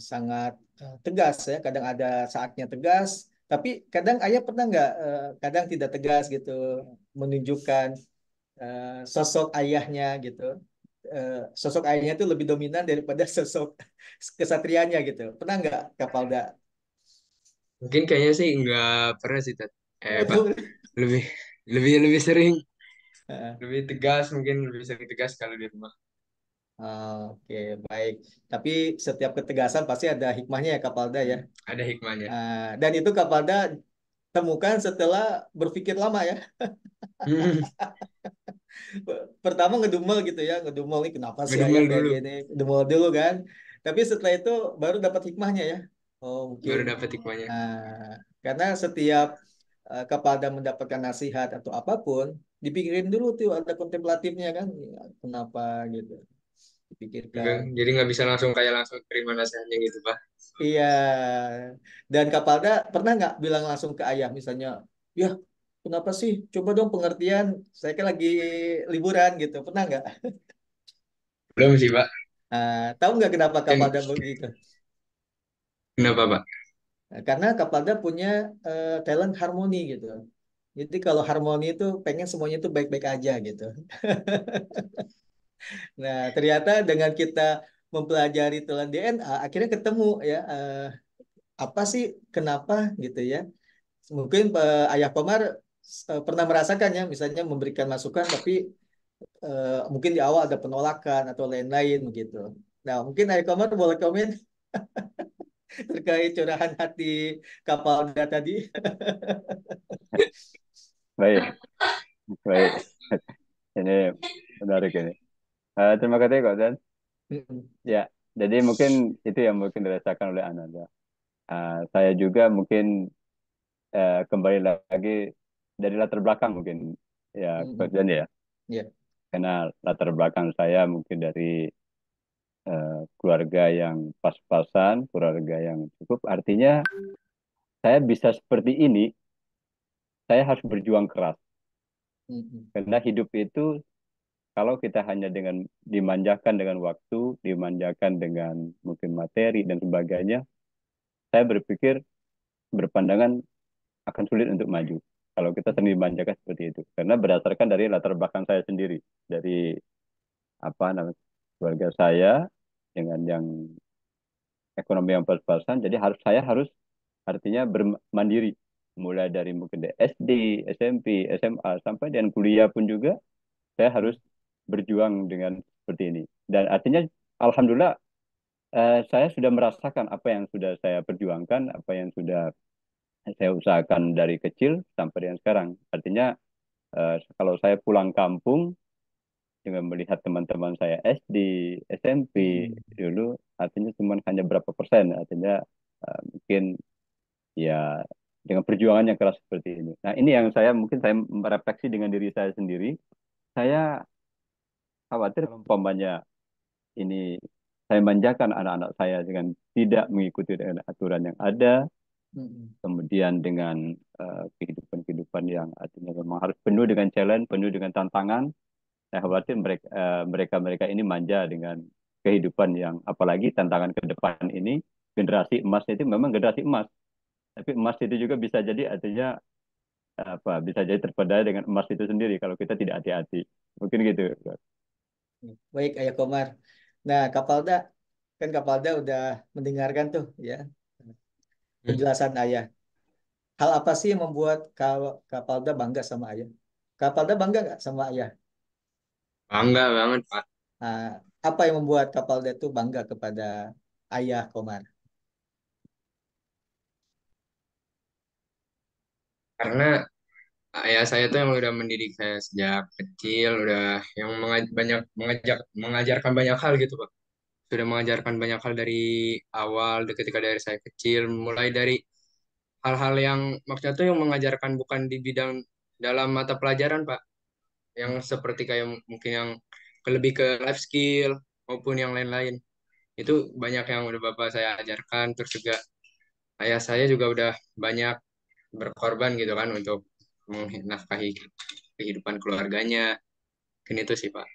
E: sangat tegas ya. Kadang ada saatnya tegas, tapi kadang ayah pernah nggak, kadang tidak tegas gitu, menunjukkan sosok ayahnya gitu. Sosok ayahnya itu lebih dominan daripada sosok kesatrianya gitu. Pernah nggak Kapalda?
F: Mungkin kayaknya sih nggak pernah sih Tat. Pak
E: Betul.
F: lebih lebih sering lebih tegas mungkin lebih sering tegas kalau di rumah.
E: Oke, baik. Tapi setiap ketegasan pasti ada hikmahnya ya Kapalda ya.
F: Ada hikmahnya.
E: Dan itu Kapalda temukan setelah berpikir lama ya. Pertama ngedumel gitu ya, ngedumel nih kenapa sih ayah
F: Ngedumel
E: kayak
F: dulu
E: gini, ngedumel dulu kan. Tapi setelah itu baru dapat hikmahnya ya. Oh mungkin
F: baru dapat hikmahnya.
E: karena setiap Kapalda mendapatkan nasihat atau apapun, dipikirin dulu tuh ada kontemplatifnya kan, ya, kenapa gitu,
F: Enggak,
E: dipikirkan.
F: jadi nggak bisa langsung kayak langsung terima nasihatnya gitu Pak.
E: Iya, dan Kapalda pernah nggak bilang langsung ke ayah misalnya, ya kenapa sih? Coba dong pengertian, saya kan lagi liburan gitu. Pernah nggak?
F: Belum sih Pak.
E: Tahu nggak kenapa
F: Dan
E: Kapalda begitu?
F: kenapa Pak?
E: Karena Kapalda punya talent harmoni gitu. Jadi kalau harmoni itu pengen semuanya itu baik-baik aja gitu. Nah, ternyata dengan kita mempelajari telan DNA, akhirnya ketemu ya apa sih kenapa gitu ya. Mungkin Ayah Komar pernah merasakan ya, misalnya memberikan masukan, tapi mungkin di awal ada penolakan atau lain-lain begitu. Nah, mungkin Ayah Komar boleh komen terkait curahan hati Kapalda tadi.
G: Baik, baik. Ini menarik ini. Terima kasih Kak Dan. Ya, jadi mungkin itu yang mungkin dirasakan oleh Ananda. Saya juga mungkin kembali lagi dari latar belakang mungkin ya
E: Mm-mm.
G: kebetulan ya,
E: Ya.
G: karena latar belakang saya mungkin dari keluarga yang pas-pasan, keluarga yang cukup, artinya saya bisa seperti ini, saya harus berjuang keras.
E: Mm-mm.
G: Karena hidup itu kalau kita hanya dengan dimanjakan dengan waktu, dimanjakan dengan mungkin materi dan sebagainya, saya berpikir berpandangan akan sulit untuk maju. Kalau kita sendiri dimanjakan seperti itu, karena berdasarkan dari latar belakang saya sendiri, dari apa namanya keluarga saya dengan yang ekonomi yang pas-pasan, jadi saya harus artinya bermandiri, mulai dari mungkin dari SD, SMP, SMA sampai dan kuliah pun juga saya harus berjuang dengan seperti ini. Dan artinya alhamdulillah saya sudah merasakan apa yang sudah saya perjuangkan, apa yang sudah saya usahakan dari kecil sampai dengan sekarang. Artinya kalau saya pulang kampung dengan melihat teman-teman saya SD, SMP
E: Mm-mm.
G: dulu, artinya cuma hanya berapa persen, artinya mungkin ya dengan perjuangan yang keras seperti ini. Nah, ini yang saya mungkin saya merefleksi dengan diri saya sendiri. Saya khawatir kalau umpamanya ini saya manjakan anak-anak saya dengan tidak mengikuti dengan aturan yang ada,
E: Mm-mm.
G: kemudian dengan kehidupan-kehidupan yang artinya memang harus penuh dengan challenge, penuh dengan tantangan. Saya khawatir mereka ini manja dengan kehidupan yang apalagi tantangan ke depan ini, generasi emas itu memang generasi emas. Tapi emas itu juga bisa jadi artinya bisa jadi terpedaya dengan emas itu sendiri kalau kita tidak hati-hati. Mungkin gitu.
E: Baik, Ayah Komar. Nah, Kapalda, kan Kapalda udah mendengarkan tuh ya
F: Hmm.
E: penjelasan Ayah. Hal apa sih yang membuat Kapalda bangga sama Ayah? Kapalda bangga nggak sama Ayah?
F: Bangga banget, Pak.
E: Nah, apa yang membuat Kapalda itu bangga kepada Ayah Komar?
F: Karena ayah saya tuh yang udah mendidik saya sejak kecil, udah yang mengajarkan banyak hal gitu, Pak. Sudah mengajarkan banyak hal dari awal, ketika dari saya kecil, mulai dari hal-hal yang maksudnya tuh yang mengajarkan bukan di bidang dalam mata pelajaran, Pak. Yang seperti kayak mungkin yang lebih ke life skill maupun yang lain-lain. Itu banyak yang udah bapak saya ajarkan, terus juga ayah saya juga udah banyak berkorban gitu kan untuk menafkahi kehidupan keluarganya. Mungkin itu sih, Pak.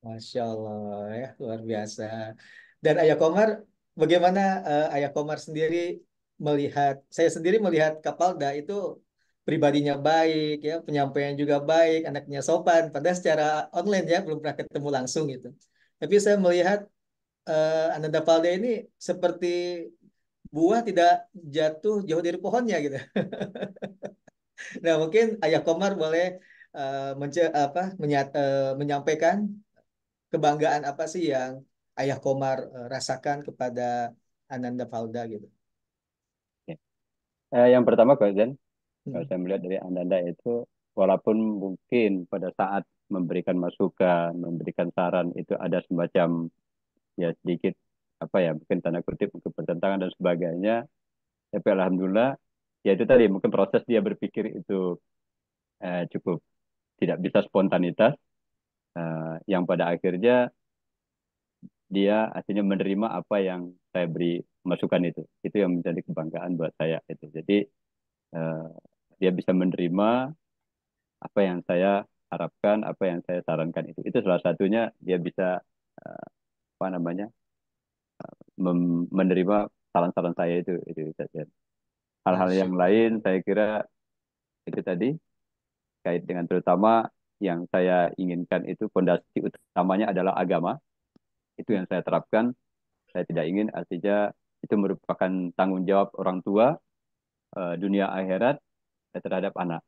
E: Masya Allah ya, luar biasa. Dan Ayah Komar, bagaimana Ayah Komar sendiri melihat, saya sendiri melihat Kapalda itu pribadinya baik, ya, penyampaian juga baik, anaknya sopan, padahal secara online ya, belum pernah ketemu langsung gitu. Tapi saya melihat Ananda Palda ini seperti buah tidak jatuh jauh dari pohonnya gitu. Nah, mungkin Ayah Komar boleh menyampaikan kebanggaan apa sih yang Ayah Komar rasakan kepada Ananda Valda gitu.
G: Yang pertama, Kak Zen, kalau
E: Hmm.
G: saya melihat dari Ananda itu, walaupun mungkin pada saat memberikan masukan, memberikan saran itu ada semacam ya sedikit apa ya mungkin tanda kutip untuk pertentangan dan sebagainya, tapi alhamdulillah ya itu tadi mungkin proses dia berpikir itu cukup tidak bisa spontanitas, yang pada akhirnya dia akhirnya menerima apa yang saya beri masukan itu yang menjadi kebanggaan buat saya itu. Jadi eh, dia bisa menerima apa yang saya harapkan, apa yang saya sarankan itu salah satunya dia bisa eh, apa namanya menerima saran-saran saya itu saja. Hal-hal
E: Masya
G: yang
E: Allah.
G: lain saya kira itu tadi kait dengan terutama yang saya inginkan itu fondasi utamanya adalah agama. Itu yang saya terapkan. Saya tidak ingin artinya itu merupakan tanggung jawab orang tua dunia akhirat terhadap anak.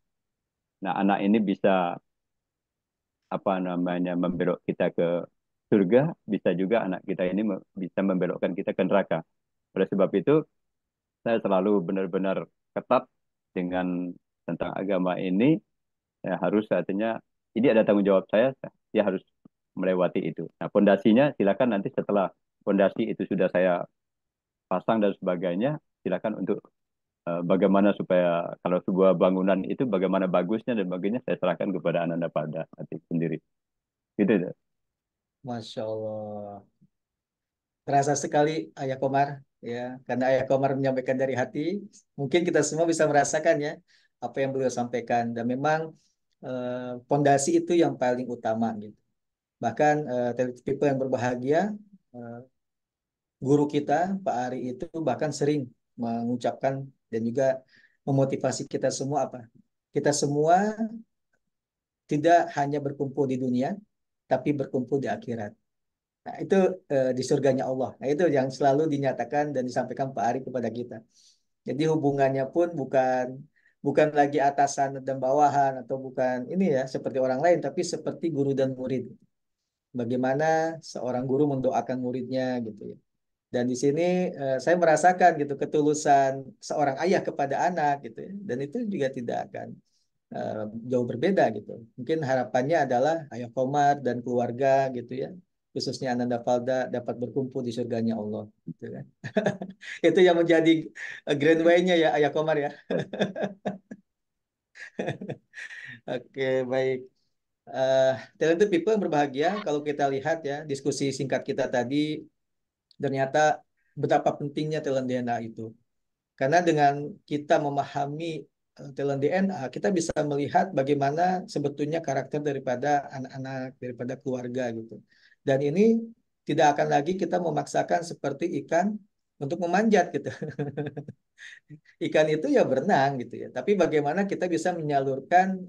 G: Nah, anak ini bisa apa namanya membelok kita ke surga, bisa juga anak kita ini bisa membelokkan kita ke neraka. Oleh sebab itu, saya selalu benar-benar ketat dengan tentang agama ini. Ya, harus artinya ini ada tanggung jawab saya, dia harus melewati itu. Nah, pondasinya silakan nanti setelah pondasi itu sudah saya pasang dan sebagainya, silakan untuk bagaimana supaya kalau sebuah bangunan itu bagaimana bagusnya dan bagusnya saya serahkan kepada Ananda pada hati sendiri. Gitu ya.
E: Masya Allah. Terasa sekali Ayah Komar, ya, karena Ayah Komar menyampaikan dari hati. Mungkin kita semua bisa merasakan ya apa yang beliau sampaikan. Dan memang pondasi itu yang paling utama gitu. Bahkan talented people yang berbahagia, eh, guru kita Pak Ari itu bahkan sering mengucapkan dan juga memotivasi kita semua apa? Kita semua tidak hanya berkumpul di dunia, tapi berkumpul di akhirat. Nah, itu di surganya Allah. Nah, itu yang selalu dinyatakan dan disampaikan Pak Ari kepada kita. Jadi hubungannya pun bukan bukan lagi atasan dan bawahan atau bukan ini ya seperti orang lain, tapi seperti guru dan murid. Bagaimana seorang guru mendoakan muridnya gitu ya. Dan di sini saya merasakan gitu ketulusan seorang ayah kepada anak gitu ya. Dan itu juga tidak akan eh, jauh berbeda gitu. Mungkin harapannya adalah Ayah Komar dan keluarga gitu ya, khususnya Ananda Falda dapat berkumpul di surganya Allah gitu kan. Itu yang menjadi grand way-nya ya Ayah Komar ya. Oke, baik. Eh Talented people yang berbahagia, kalau kita lihat ya diskusi singkat kita tadi, ternyata betapa pentingnya talent DNA itu. Karena dengan kita memahami talent DNA, kita bisa melihat bagaimana sebetulnya karakter daripada anak-anak, daripada keluarga gitu. Dan ini tidak akan lagi kita memaksakan seperti ikan untuk memanjat gitu. Ikan itu ya berenang gitu ya. Tapi bagaimana kita bisa menyalurkan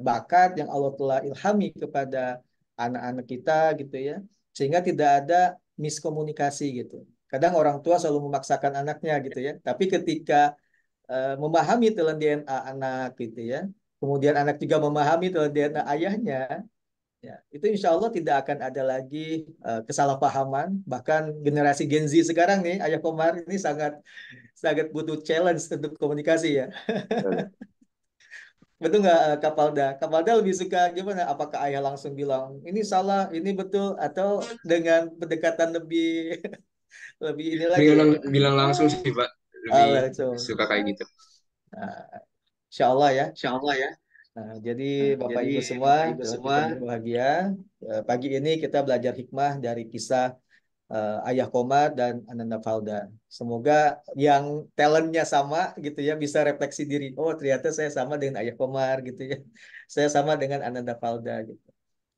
E: bakat yang Allah telah ilhami kepada anak-anak kita gitu ya. Sehingga tidak ada miskomunikasi gitu. Kadang orang tua selalu memaksakan anaknya gitu ya. Tapi ketika memahami telan DNA anak gitu ya. Kemudian anak juga memahami telan DNA ayahnya, ya, itu insya Allah tidak akan ada lagi kesalahpahaman. Bahkan generasi Gen Z sekarang nih, Ayah Komar ini sangat sangat butuh challenge untuk komunikasi ya.
G: Betul.
E: Betul nggak Kapalda? Kapalda lebih suka gimana? Apakah ayah langsung bilang ini salah, ini betul, atau dengan pendekatan lebih lebih ini lagi ya?
F: Bilang langsung sih, Pak.
E: Ah,
F: Lebih
E: langsung.
F: suka kayak gitu.
E: Nah, insya Allah ya.
A: Insya Allah ya.
E: Nah, jadi Bapak
A: Jadi
E: Ibu semua,
A: Bapak Ibu
E: telah
A: semua,
E: kita berbahagia. Pagi ini kita belajar hikmah dari kisah Ayah Komar dan Ananda Falda. Semoga yang talentnya sama gitu ya bisa refleksi diri. Oh ternyata saya sama dengan Ayah Komar gitu ya. Saya sama dengan Ananda Falda gitu.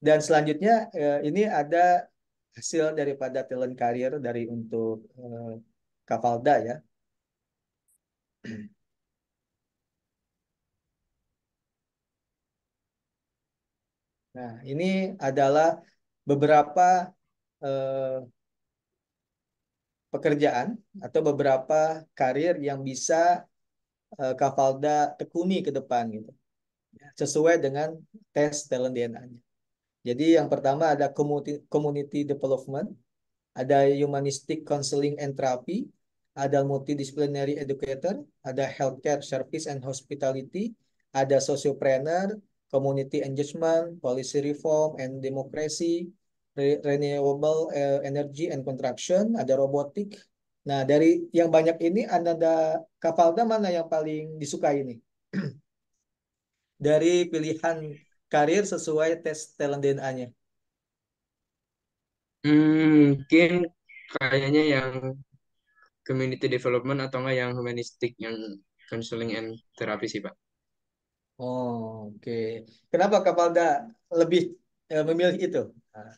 E: Dan selanjutnya ini ada hasil daripada talent career dari untuk Kak Falda ya. Nah ini adalah beberapa eh, pekerjaan atau beberapa karir yang bisa Kak Falda tekuni ke depan gitu. Sesuai dengan tes talent DNA-nya. Jadi yang pertama ada community development, ada humanistic counseling and therapy, ada multidisciplinary educator, ada healthcare service and hospitality, ada sociopreneur, community engagement, policy reform and democracy, renewable energy and construction, ada robotik. Nah, dari yang banyak ini Ananda Kafalda mana yang paling disukai nih? Dari pilihan karir sesuai tes talent DNA-nya.
F: Mungkin kayaknya yang community development atau enggak yang humanistik, yang counseling and therapy sih, Pak.
E: Oh, oke. Kenapa Kapalda lebih memilih itu? Nah,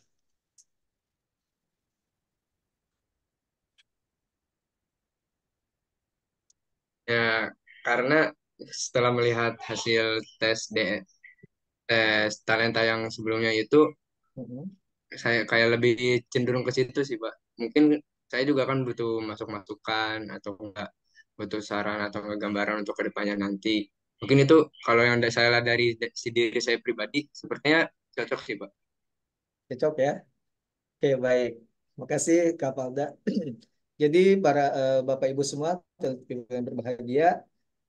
F: Ya, karena setelah melihat hasil tes talenta yang sebelumnya itu,
E: mm-mm.
F: saya kayak lebih cenderung ke situ sih, Pak. Mungkin saya juga kan butuh masukan atau enggak butuh saran atau enggak gambaran untuk kedepannya nanti. Mungkin itu kalau yang saya lihat dari si diri saya pribadi, sepertinya cocok sih, Pak.
E: Cocok ya? Oke, baik. Makasih Kapalda. Jadi para Bapak Ibu semua yang berbahagia,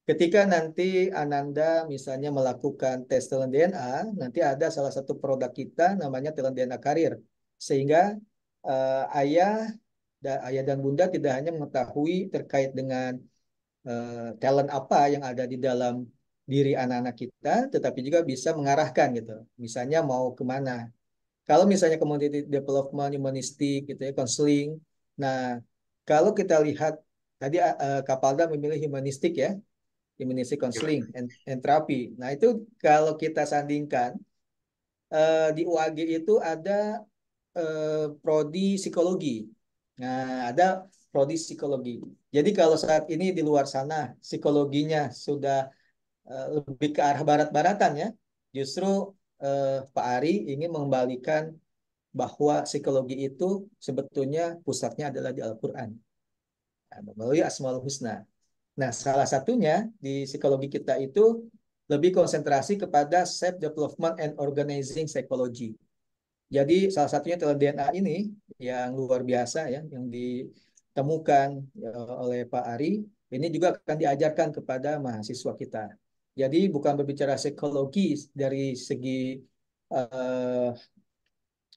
E: ketika nanti Ananda misalnya melakukan tes talent DNA, nanti ada salah satu produk kita namanya talent DNA Karir. Sehingga ayah dan bunda tidak hanya mengetahui terkait dengan talent apa yang ada di dalam diri anak-anak kita, tetapi juga bisa mengarahkan gitu. Misalnya mau kemana. Kalau misalnya community development, humanistik, gitu ya, counseling. Nah, kalau kita lihat tadi Kapalda memilih humanistik ya, humanistic counseling and therapy. Nah, itu kalau kita sandingkan di UAG itu ada prodi psikologi. Nah, ada prodi psikologi. Jadi kalau saat ini di luar sana psikologinya sudah lebih ke arah barat-baratan ya, justru Pak Ari ingin mengembalikan bahwa psikologi itu sebetulnya pusatnya adalah di Al-Quran, melalui Asmaul Husna. Nah, salah satunya di psikologi kita itu lebih konsentrasi kepada self development and organizing psychology. Jadi salah satunya adalah DNA ini yang luar biasa ya, yang ditemukan ya, oleh Pak Ari. Ini juga akan diajarkan kepada mahasiswa kita. Jadi bukan berbicara psikologi dari segi uh,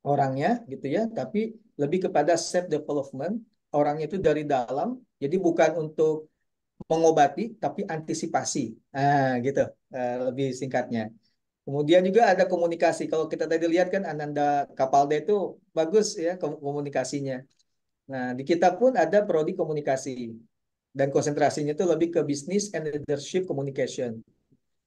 E: orangnya gitu ya, tapi lebih kepada self development orangnya itu dari dalam. Jadi bukan untuk mengobati, tapi antisipasi. Nah, gitu lebih singkatnya. Kemudian juga ada komunikasi. Kalau kita tadi lihat kan Ananda Kapalda itu bagus ya komunikasinya. Nah, di kita pun ada prodi komunikasi dan konsentrasinya itu lebih ke business and leadership communication.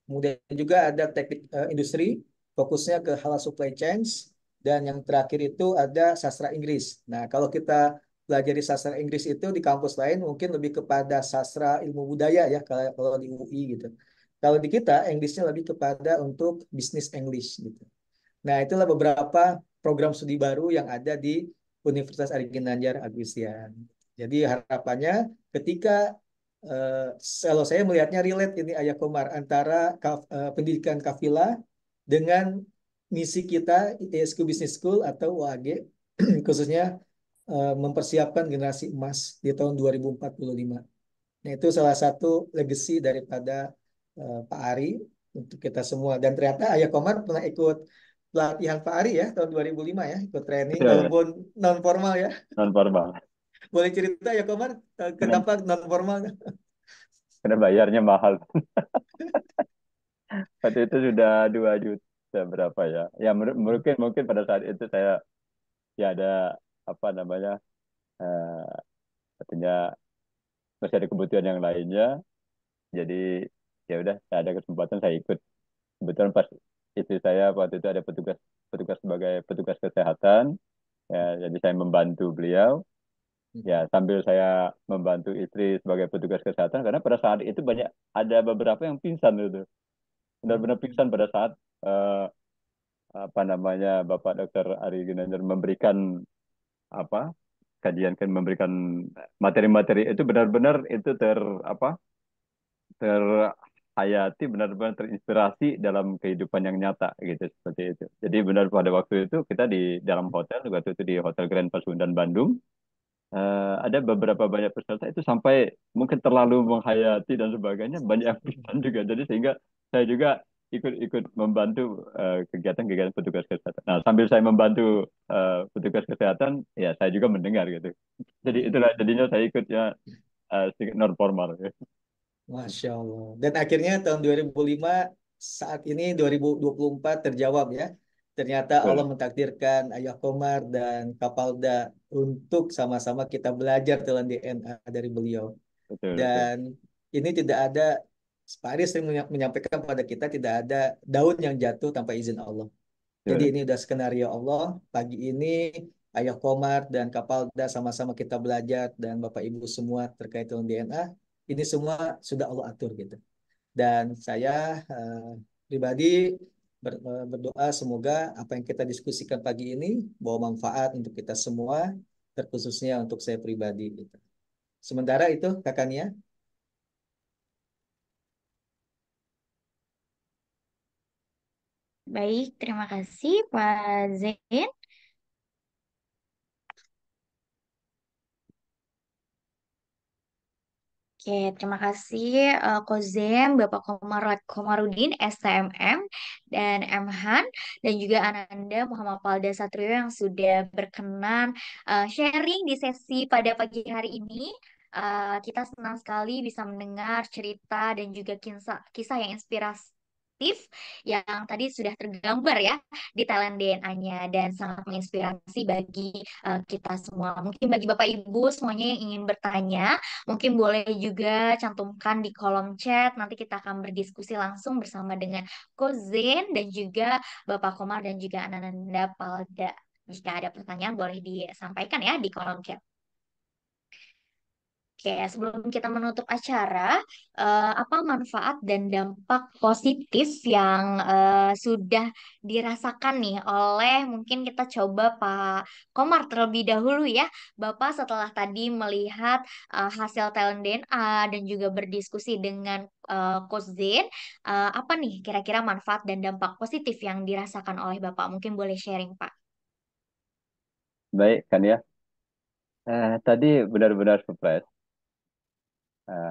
E: Kemudian juga ada teknik industri, fokusnya ke halal supply chains, dan yang terakhir itu ada sastra Inggris. Nah, kalau kita pelajari sastra Inggris itu di kampus lain mungkin lebih kepada sastra ilmu budaya ya, kalau di UI gitu. Kalau di kita, Inggrisnya lebih kepada untuk business English gitu. Nah, itulah beberapa program studi baru yang ada di Universitas Ari Ginanjar Agustian. Jadi harapannya ketika eh, kalau saya melihatnya relate ini Ayah Komar antara pendidikan kafilah dengan misi kita ISQ Business School atau UAG khususnya mempersiapkan generasi emas di tahun 2045. Nah, itu salah satu legacy daripada Pak Ari untuk kita semua. Dan ternyata Ayah Komar pernah ikut pelatihan Pak Ari ya tahun 2005 ya, ikut training
G: Ya, ya.
E: walaupun non formal ya.
G: Non formal.
E: Boleh cerita ya Komar
G: Karena,
E: kenapa non formal?
G: karena bayarnya mahal. Waktu itu sudah 2 juta berapa ya? Ya mungkin mungkin pada saat itu saya ya ada apa namanya artinya masih ada kebutuhan yang lainnya. Jadi ya udah saya ada kesempatan saya ikut. Kebetulan pas istri saya waktu itu ada petugas petugas sebagai petugas kesehatan. Ya, jadi saya membantu beliau. Ya sambil saya membantu istri sebagai petugas kesehatan karena pada saat itu banyak ada beberapa yang pingsan itu. Benar-benar pingsan pada saat eh, apa namanya Bapak Dokter Ari Ginanjar memberikan apa kajian kan memberikan materi-materi itu benar-benar itu apa terhayati benar-benar terinspirasi dalam kehidupan yang nyata gitu seperti itu. Jadi benar pada waktu itu kita di dalam hotel waktu itu di Hotel Grand Pasundan Bandung ada beberapa banyak peserta itu sampai mungkin terlalu menghayati dan sebagainya banyak yang pingsan juga. Jadi sehingga saya juga ikut-ikut membantu kegiatan-kegiatan petugas kesehatan. Nah, sambil saya membantu petugas kesehatan, ya saya juga mendengar gitu. Jadi itulah jadinya saya ikutnya sedikit non formal. Ya.
E: Masya Allah. Dan akhirnya tahun 2005 saat ini 2024 terjawab ya. Ternyata Allah
G: Betul,
E: mentakdirkan Ayah Komar dan Kapalda untuk sama-sama kita belajar tentang DNA dari beliau.
G: betul, betul.
E: Dan ini tidak ada, Pak Aris sering menyampaikan pada kita tidak ada daun yang jatuh tanpa izin Allah. Jadi
G: Betul.
E: ini udah skenario Allah. Pagi ini Ayah Komar dan Kapalda sama-sama kita belajar dan Bapak Ibu semua terkait dengan DNA. Ini semua sudah Allah atur gitu. Dan saya pribadi berdoa semoga apa yang kita diskusikan pagi ini bawa manfaat untuk kita semua, terkhususnya untuk saya pribadi gitu. Sementara itu kakaknya.
C: Baik, terima kasih Pak Zain. Oke, terima kasih Kozem, Bapak Komarudin, STMM, dan Mhan, dan juga Ananda Muhammad Palda Satrio yang sudah berkenan sharing di sesi pada pagi hari ini. Kita senang sekali bisa mendengar cerita dan juga kisah yang inspiratif yang tadi sudah tergambar ya di talent DNA-nya dan sangat menginspirasi bagi kita semua. Mungkin bagi Bapak Ibu semuanya yang ingin bertanya, mungkin boleh juga cantumkan di kolom chat. Nanti kita akan berdiskusi langsung bersama dengan Coach Zain dan juga Bapak Komar dan juga Ananda Palda. Jika ada pertanyaan boleh disampaikan ya di kolom chat. Oke, sebelum kita menutup acara, apa manfaat dan dampak positif yang sudah dirasakan nih oleh mungkin kita coba Pak Komar terlebih dahulu ya. Bapak setelah tadi melihat hasil talent DNA dan juga berdiskusi dengan Coach Zain, apa nih kira-kira manfaat dan dampak positif yang dirasakan oleh Bapak? Mungkin boleh sharing, Pak.
G: Baik kan ya. Tadi benar-benar surprise.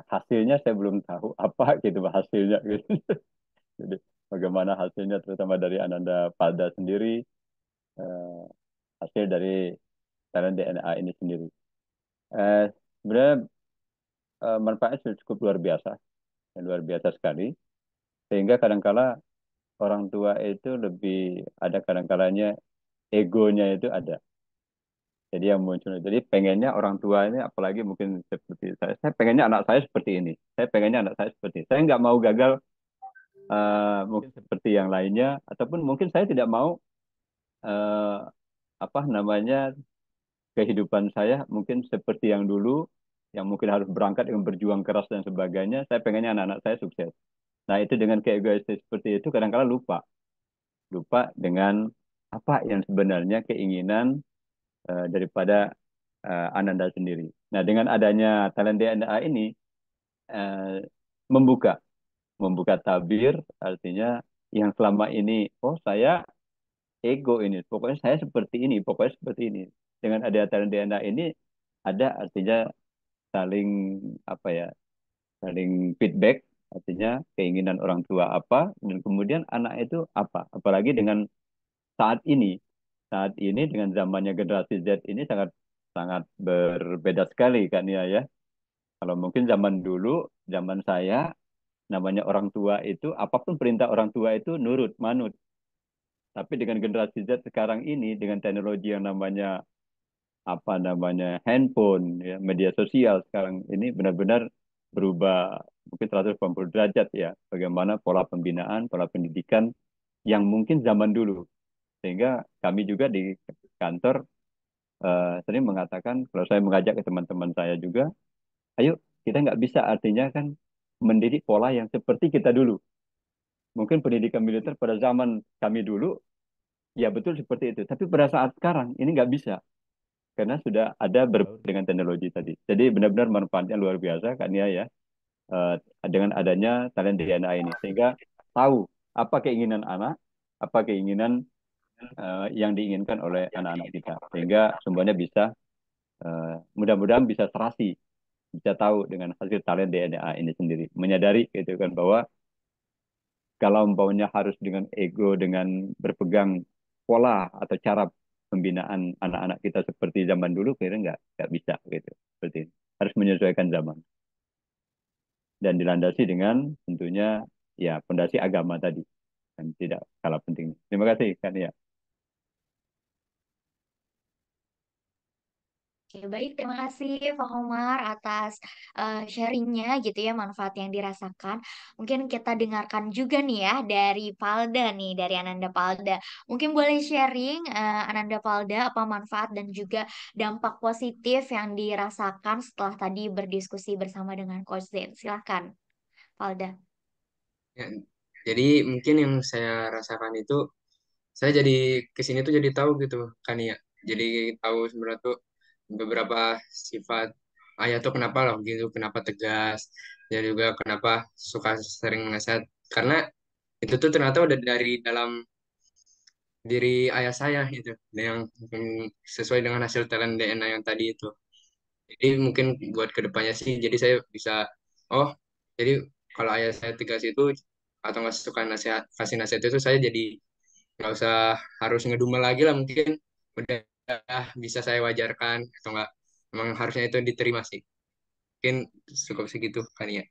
G: Hasilnya saya belum tahu apa gitu hasilnya gitu. Jadi bagaimana hasilnya terutama dari Ananda Pada sendiri, eh, hasil dari talent DNA ini sendiri. Eh, Sebenarnya manfaatnya cukup luar biasa sekali. Sehingga kadangkala orang tua itu lebih ada kadangkalanya egonya itu ada. Jadi yang muncul, jadi pengennya orang tua ini apalagi mungkin seperti saya pengennya anak saya seperti ini, saya pengennya anak saya seperti ini. Saya nggak mau gagal mungkin seperti yang lainnya, ataupun mungkin saya tidak mau eh, apa namanya kehidupan saya mungkin seperti yang dulu, yang mungkin harus berangkat dengan berjuang keras dan sebagainya. Saya pengennya anak-anak saya sukses. Nah itu dengan keegoisan seperti itu kadang-kala lupa dengan apa yang sebenarnya keinginan daripada Ananda sendiri. Nah, dengan adanya talent DNA ini eh, membuka membuka tabir, artinya yang selama ini, oh saya ego ini, pokoknya saya seperti ini, pokoknya seperti ini. Dengan adanya talent DNA ini ada artinya saling apa ya, saling feedback, artinya keinginan orang tua apa dan kemudian anak itu apa. Apalagi dengan saat ini, saat ini dengan zamannya generasi Z ini sangat sangat berbeda sekali kan ya. Kalau mungkin zaman dulu, zaman saya, namanya orang tua itu, apapun perintah orang tua itu nurut, manut. Tapi dengan generasi Z sekarang ini, dengan teknologi yang namanya apa namanya handphone, ya, media sosial sekarang ini benar-benar berubah mungkin 180 derajat ya. Bagaimana pola pembinaan, pola pendidikan yang mungkin zaman dulu. Sehingga kami juga di kantor sering mengatakan, kalau saya mengajak ke teman-teman saya juga, ayo kita nggak bisa artinya kan mendidik pola yang seperti kita dulu. Mungkin pendidikan militer pada zaman kami dulu, ya betul seperti itu. Tapi pada saat sekarang ini nggak bisa karena sudah ada dengan teknologi tadi. Jadi benar-benar manfaatnya luar biasa kan ya eh, dengan adanya talent DNA ini sehingga tahu apa keinginan anak, apa keinginan yang diinginkan oleh anak-anak kita sehingga semuanya bisa mudah-mudahan bisa serasi, bisa tahu dengan hasil talent DNA ini sendiri, menyadari gitu kan bahwa kalau umpamanya harus dengan ego, dengan berpegang pola atau cara pembinaan anak-anak kita seperti zaman dulu, kira nggak bisa gitu. Seperti ini. Harus menyesuaikan zaman dan dilandasi dengan tentunya ya fondasi agama tadi dan tidak kalah penting. Terima kasih kan ya.
C: Oke, baik. Terima kasih Pak Komar atas sharingnya gitu ya, manfaat yang dirasakan. Mungkin kita dengarkan juga nih ya dari Palda nih, dari Ananda Palda. Mungkin boleh sharing Ananda Palda apa manfaat dan juga dampak positif yang dirasakan setelah tadi berdiskusi bersama dengan Coach Zain. Silahkan, Palda.
F: Ya, jadi mungkin yang saya rasakan itu, saya jadi kesini tuh jadi tahu gitu kan ya. Jadi tahu sebenarnya tuh beberapa sifat ayah tuh kenapa lah gitu, kenapa tegas, dan juga kenapa suka sering nasihat. Karena itu tuh ternyata udah dari dalam diri ayah saya itu, yang sesuai dengan hasil talent DNA yang tadi itu. Jadi mungkin buat kedepannya sih, jadi saya bisa, oh, jadi kalau ayah saya tegas itu atau nggak suka nasihat, kasih nasihat itu saya jadi nggak usah harus ngedumel lagi lah mungkin udah bisa saya wajarkan atau enggak, emang harusnya itu diterima sih. Mungkin cukup segitu kan ya.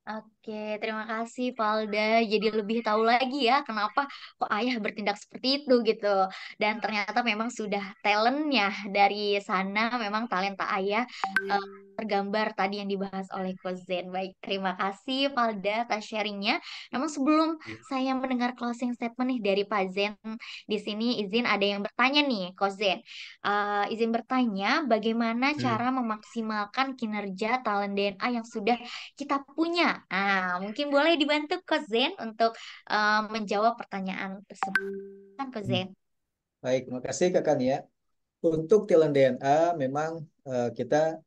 C: Oke, terima kasih Valda. Jadi lebih tahu lagi ya kenapa kok ayah bertindak seperti itu gitu. Dan ternyata memang sudah talentnya dari sana, memang talenta ayah eh, tergambar tadi yang dibahas oleh Coach Zen. Baik, terima kasih Valda atas sharingnya. Namun sebelum
F: Iya.
C: saya mendengar closing statement nih dari Pak Zen, di sini izin ada yang bertanya nih, Coach Zen. Izin bertanya, bagaimana
F: Hmm.
C: cara memaksimalkan kinerja talent DNA yang sudah kita punya. Nah, mungkin boleh dibantu Coach Zen untuk menjawab pertanyaan tersebut. Kan Coach
E: Hmm.
C: Zen?
E: Baik, terima kasih Kak Nia. Untuk talent DNA memang kita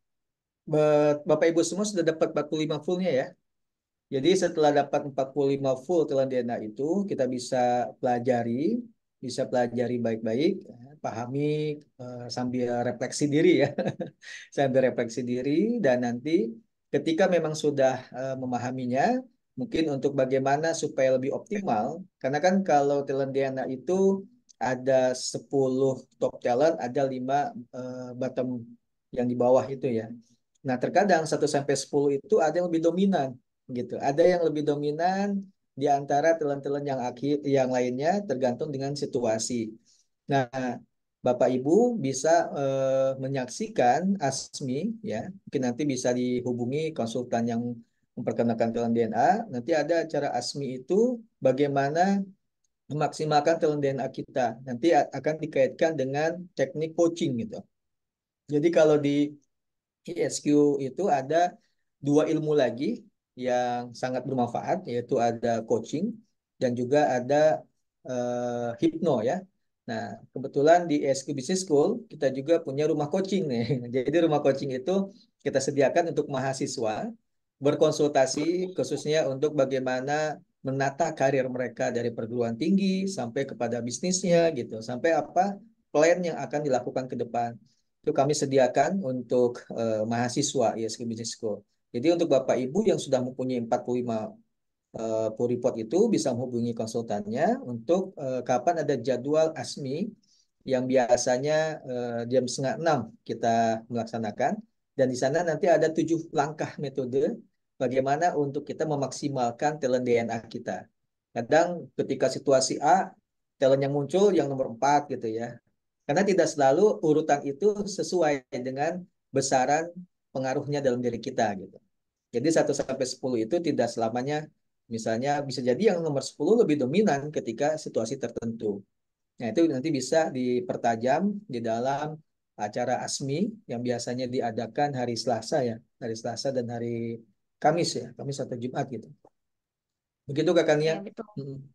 E: Bapak Ibu semua sudah dapat 45 fullnya ya. Jadi setelah dapat 45 full talent DNA itu kita bisa pelajari baik-baik, pahami sambil refleksi diri ya. Sambil refleksi diri dan nanti ketika memang sudah memahaminya, mungkin untuk bagaimana supaya lebih optimal, karena kan kalau talent DNA itu ada 10 top talent, ada 5 bottom yang di bawah itu ya. Nah, terkadang 1 sampai 10 itu ada yang lebih dominan gitu. Ada yang lebih dominan di antara talent-talent yang lainnya tergantung dengan situasi. Nah, Bapak Ibu bisa menyaksikan ASMI ya. Mungkin nanti bisa dihubungi konsultan yang memperkenalkan talent DNA. Nanti ada acara ASMI itu bagaimana memaksimalkan talent DNA kita. Nanti akan dikaitkan dengan teknik coaching gitu. Jadi kalau di ISQ itu ada 2 ilmu lagi yang sangat bermanfaat, yaitu ada coaching dan juga ada hipno ya. Nah, kebetulan di ISQ Business School kita juga punya rumah coaching nih. Jadi rumah coaching itu kita sediakan untuk mahasiswa berkonsultasi khususnya untuk bagaimana menata karir mereka dari perguruan tinggi sampai kepada bisnisnya gitu, sampai apa plan yang akan dilakukan ke depan. Itu kami sediakan untuk mahasiswa ISQ Business School. Jadi untuk Bapak Ibu yang sudah mempunyai 45 pull report itu bisa menghubungi konsultannya untuk kapan ada jadwal ASMI yang biasanya jam 5:30 kita melaksanakan. Dan di sana nanti ada 7 langkah metode bagaimana untuk kita memaksimalkan talent DNA kita. Kadang ketika situasi A, talent yang muncul yang nomor 4 gitu ya. Karena tidak selalu urutan itu sesuai dengan besaran pengaruhnya dalam diri kita gitu. Jadi 1 sampai 10 itu tidak selamanya, misalnya bisa jadi yang nomor 10 lebih dominan ketika situasi tertentu. Nah, itu nanti bisa dipertajam di dalam acara ASMI yang biasanya diadakan hari Selasa ya, hari Selasa dan hari Kamis ya, Kamis atau Jumat gitu. Begitu kakaknya.
C: Ya, betul.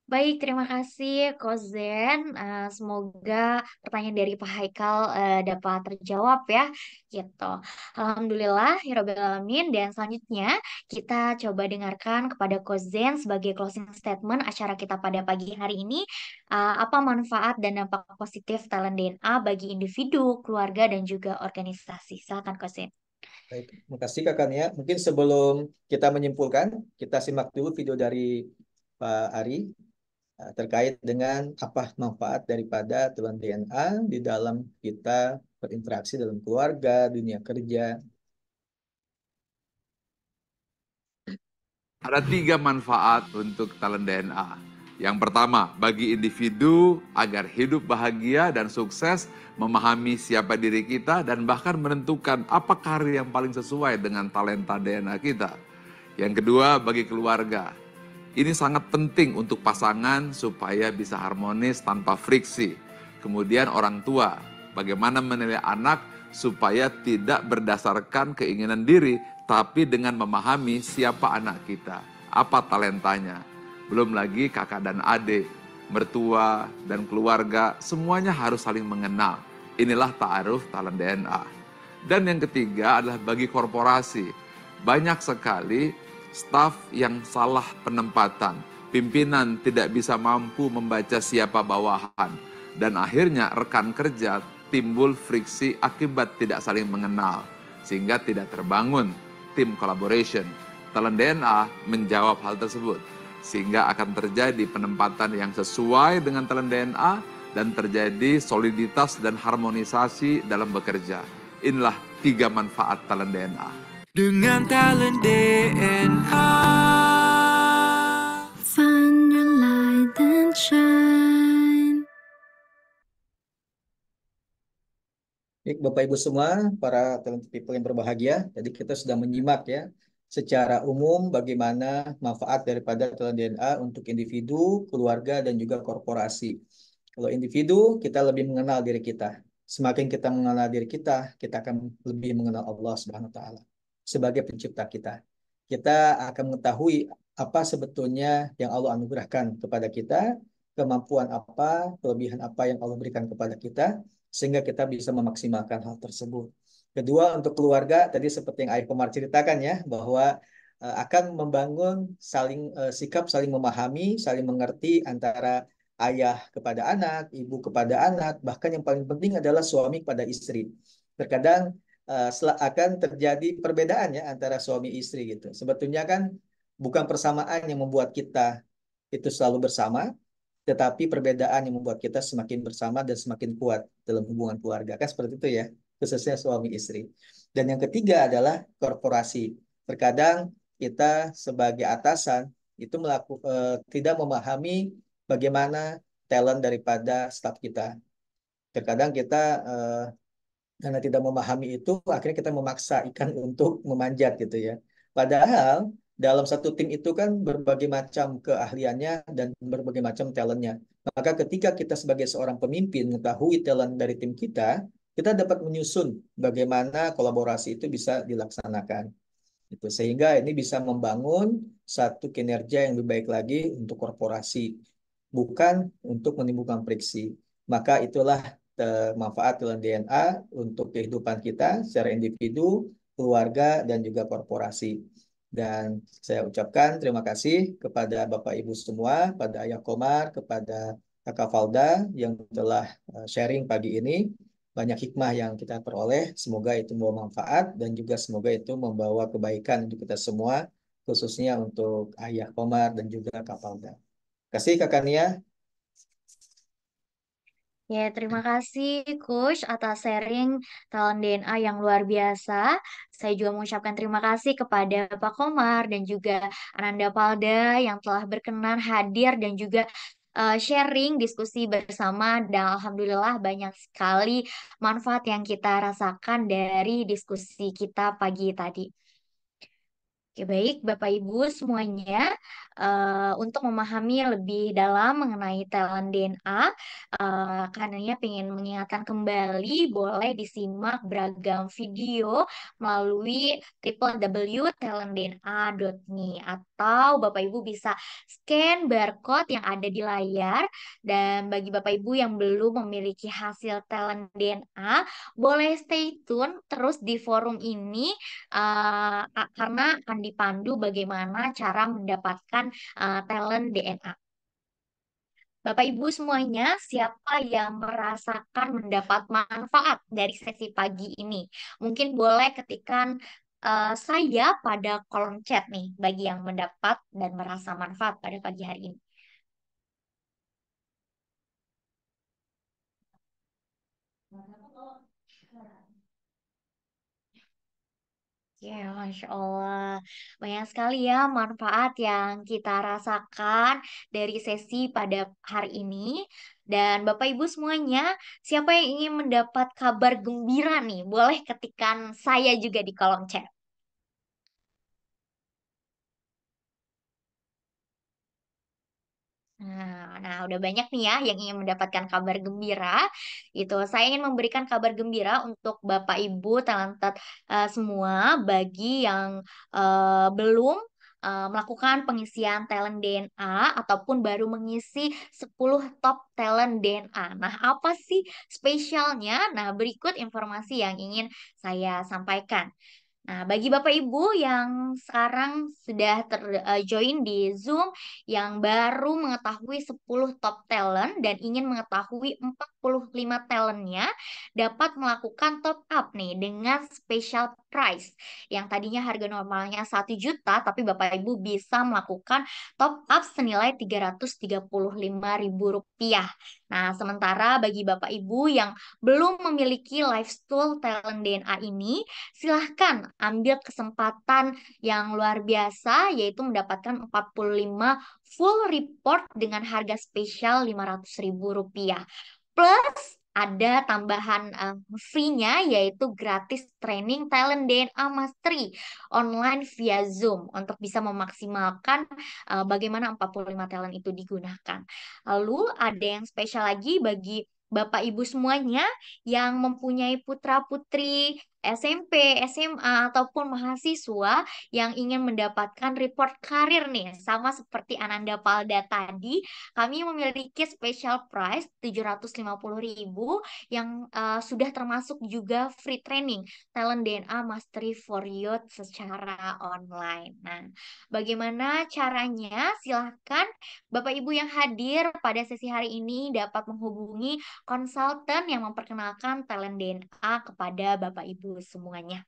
C: Baik, terima kasih Coach Zen. Semoga pertanyaan dari Pak Haikal dapat terjawab ya. Gitu. Alhamdulillah, ya Rabbil Alamin. Dan selanjutnya kita coba dengarkan kepada Coach Zen sebagai closing statement acara kita pada pagi hari ini. Apa manfaat dan dampak positif talent DNA bagi individu, keluarga, dan juga organisasi. Silakan Coach Zen.
E: Baik, terima kasih kakaknya. Mungkin sebelum kita menyimpulkan, kita simak dulu video dari Pak Ari terkait dengan apa manfaat daripada talent DNA di dalam kita berinteraksi dalam keluarga, dunia kerja.
D: Ada 3 manfaat untuk talent DNA. Yang pertama, bagi individu agar hidup bahagia dan sukses, memahami siapa diri kita dan bahkan menentukan apa karir yang paling sesuai dengan talenta DNA kita. Yang kedua, bagi keluarga. Ini sangat penting untuk pasangan supaya bisa harmonis tanpa friksi. Kemudian orang tua, bagaimana menilai anak supaya tidak berdasarkan keinginan diri, tapi dengan memahami siapa anak kita, apa talentanya. Belum lagi kakak dan adik, mertua dan keluarga, semuanya harus saling mengenal. Inilah ta'aruf talent DNA. Dan yang ketiga adalah bagi korporasi. Banyak sekali staf yang salah penempatan, pimpinan tidak bisa mampu membaca siapa bawahan, dan akhirnya rekan kerja timbul friksi akibat tidak saling mengenal, sehingga tidak terbangun tim collaboration. Talent DNA menjawab hal tersebut, sehingga akan terjadi penempatan yang sesuai dengan talent DNA dan terjadi soliditas dan harmonisasi dalam bekerja. Inilah 3 manfaat talent DNA.
A: Dengan talent DNA.
B: Find your light and shine.
E: Baik, Bapak Ibu semua, para talented people yang berbahagia, tadi kita sudah menyimak ya secara umum bagaimana manfaat daripada talent DNA untuk individu, keluarga, dan juga korporasi. Kalau individu, kita lebih mengenal diri kita. Semakin kita mengenal diri kita akan lebih mengenal Allah Subhanahu wa taala sebagai pencipta kita. Kita akan mengetahui apa sebetulnya yang Allah anugerahkan kepada kita, kemampuan apa, kelebihan apa yang Allah berikan kepada kita, sehingga kita bisa memaksimalkan hal tersebut. Kedua, untuk keluarga, tadi seperti yang Ayah Komar ceritakan ya, bahwa akan membangun sikap saling memahami, saling mengerti antara ayah kepada anak, ibu kepada anak, bahkan yang paling penting adalah suami kepada istri. Terkadang akan terjadi perbedaan ya antara suami istri gitu. Sebetulnya kan bukan persamaan yang membuat kita itu selalu bersama, tetapi perbedaan yang membuat kita semakin bersama dan semakin kuat dalam hubungan keluarga. Kan seperti itu ya, khususnya suami istri. Dan yang ketiga adalah korporasi. Terkadang kita sebagai atasan itu tidak memahami bagaimana talent daripada staf kita. Terkadang kita karena tidak memahami itu, akhirnya kita memaksa ikan untuk memanjat gitu ya. Padahal dalam satu tim itu kan berbagai macam keahliannya dan berbagai macam talentnya. Maka ketika kita sebagai seorang pemimpin mengetahui talent dari tim kita dapat menyusun bagaimana kolaborasi itu bisa dilaksanakan. Itu sehingga ini bisa membangun satu kinerja yang lebih baik lagi untuk korporasi, bukan untuk menimbulkan friksi. Maka itulah manfaat talent DNA untuk kehidupan kita secara individu, keluarga, dan juga korporasi. Dan saya ucapkan terima kasih kepada Bapak Ibu semua, pada Ayah Komar, kepada Kakak Valda yang telah sharing pagi ini. Banyak hikmah yang kita peroleh. Semoga itu membawa manfaat dan juga semoga itu membawa kebaikan untuk kita semua, khususnya untuk Ayah Komar dan juga Kak Valda. Terima kasih Kakak Nia.
C: Ya, terima kasih Coach atas sharing talent DNA yang luar biasa. Saya juga mengucapkan terima kasih kepada Pak Komar dan juga Ananda Palda yang telah berkenan hadir dan juga sharing diskusi bersama dan alhamdulillah banyak sekali manfaat yang kita rasakan dari diskusi kita pagi tadi. Oke, baik, Bapak Ibu semuanya, untuk memahami lebih dalam mengenai talent DNA, karenanya ingin mengingatkan kembali, boleh disimak beragam video melalui www.talentdna.me atau Bapak Ibu bisa scan barcode yang ada di layar. Dan bagi Bapak Ibu yang belum memiliki hasil talent DNA, boleh stay tune terus di forum ini karena akan dipandu bagaimana cara mendapatkan talent DNA. Bapak Ibu semuanya, siapa yang merasakan mendapat manfaat dari sesi pagi ini? Mungkin boleh ketikkan saya pada kolom chat nih bagi yang mendapat dan merasa manfaat pada pagi hari ini. Ya, Masya Allah. Banyak sekali ya manfaat yang kita rasakan dari sesi pada hari ini. Dan Bapak Ibu semuanya, siapa yang ingin mendapat kabar gembira nih? Boleh ketikkan saya juga di kolom chat. Nah, udah banyak nih ya yang ingin mendapatkan kabar gembira. Itu saya ingin memberikan kabar gembira untuk Bapak Ibu talented semua bagi yang belum melakukan pengisian talent DNA ataupun baru mengisi 10 top talent DNA. Nah, apa sih spesialnya? Nah, berikut informasi yang ingin saya sampaikan. Nah, bagi Bapak Ibu yang sekarang sudah terjoin di Zoom, yang baru mengetahui 10 top talent dan ingin mengetahui 45 talentnya, dapat melakukan top up nih dengan special price. Yang tadinya harga normalnya 1 juta, tapi Bapak Ibu bisa melakukan top up senilai Rp335.000. Nah, sementara bagi Bapak Ibu yang belum memiliki Lifestyle Talent DNA ini, silahkan ambil kesempatan yang luar biasa, yaitu mendapatkan 45 full report dengan harga spesial Rp500.000. Plus ada tambahan free-nya, yaitu gratis training talent DNA Mastery online via Zoom untuk bisa memaksimalkan bagaimana 45 talent itu digunakan. Lalu ada yang spesial lagi bagi Bapak Ibu semuanya yang mempunyai putra-putri SMP, SMA, ataupun mahasiswa yang ingin mendapatkan report karir nih, sama seperti Ananda Palda tadi, kami memiliki special price 750.000 yang sudah termasuk juga free training Talent DNA Mastery for Youth secara online. Nah, bagaimana caranya? Silahkan Bapak Ibu yang hadir pada sesi hari ini dapat menghubungi konsultan yang memperkenalkan Talent DNA kepada Bapak Ibu semuanya.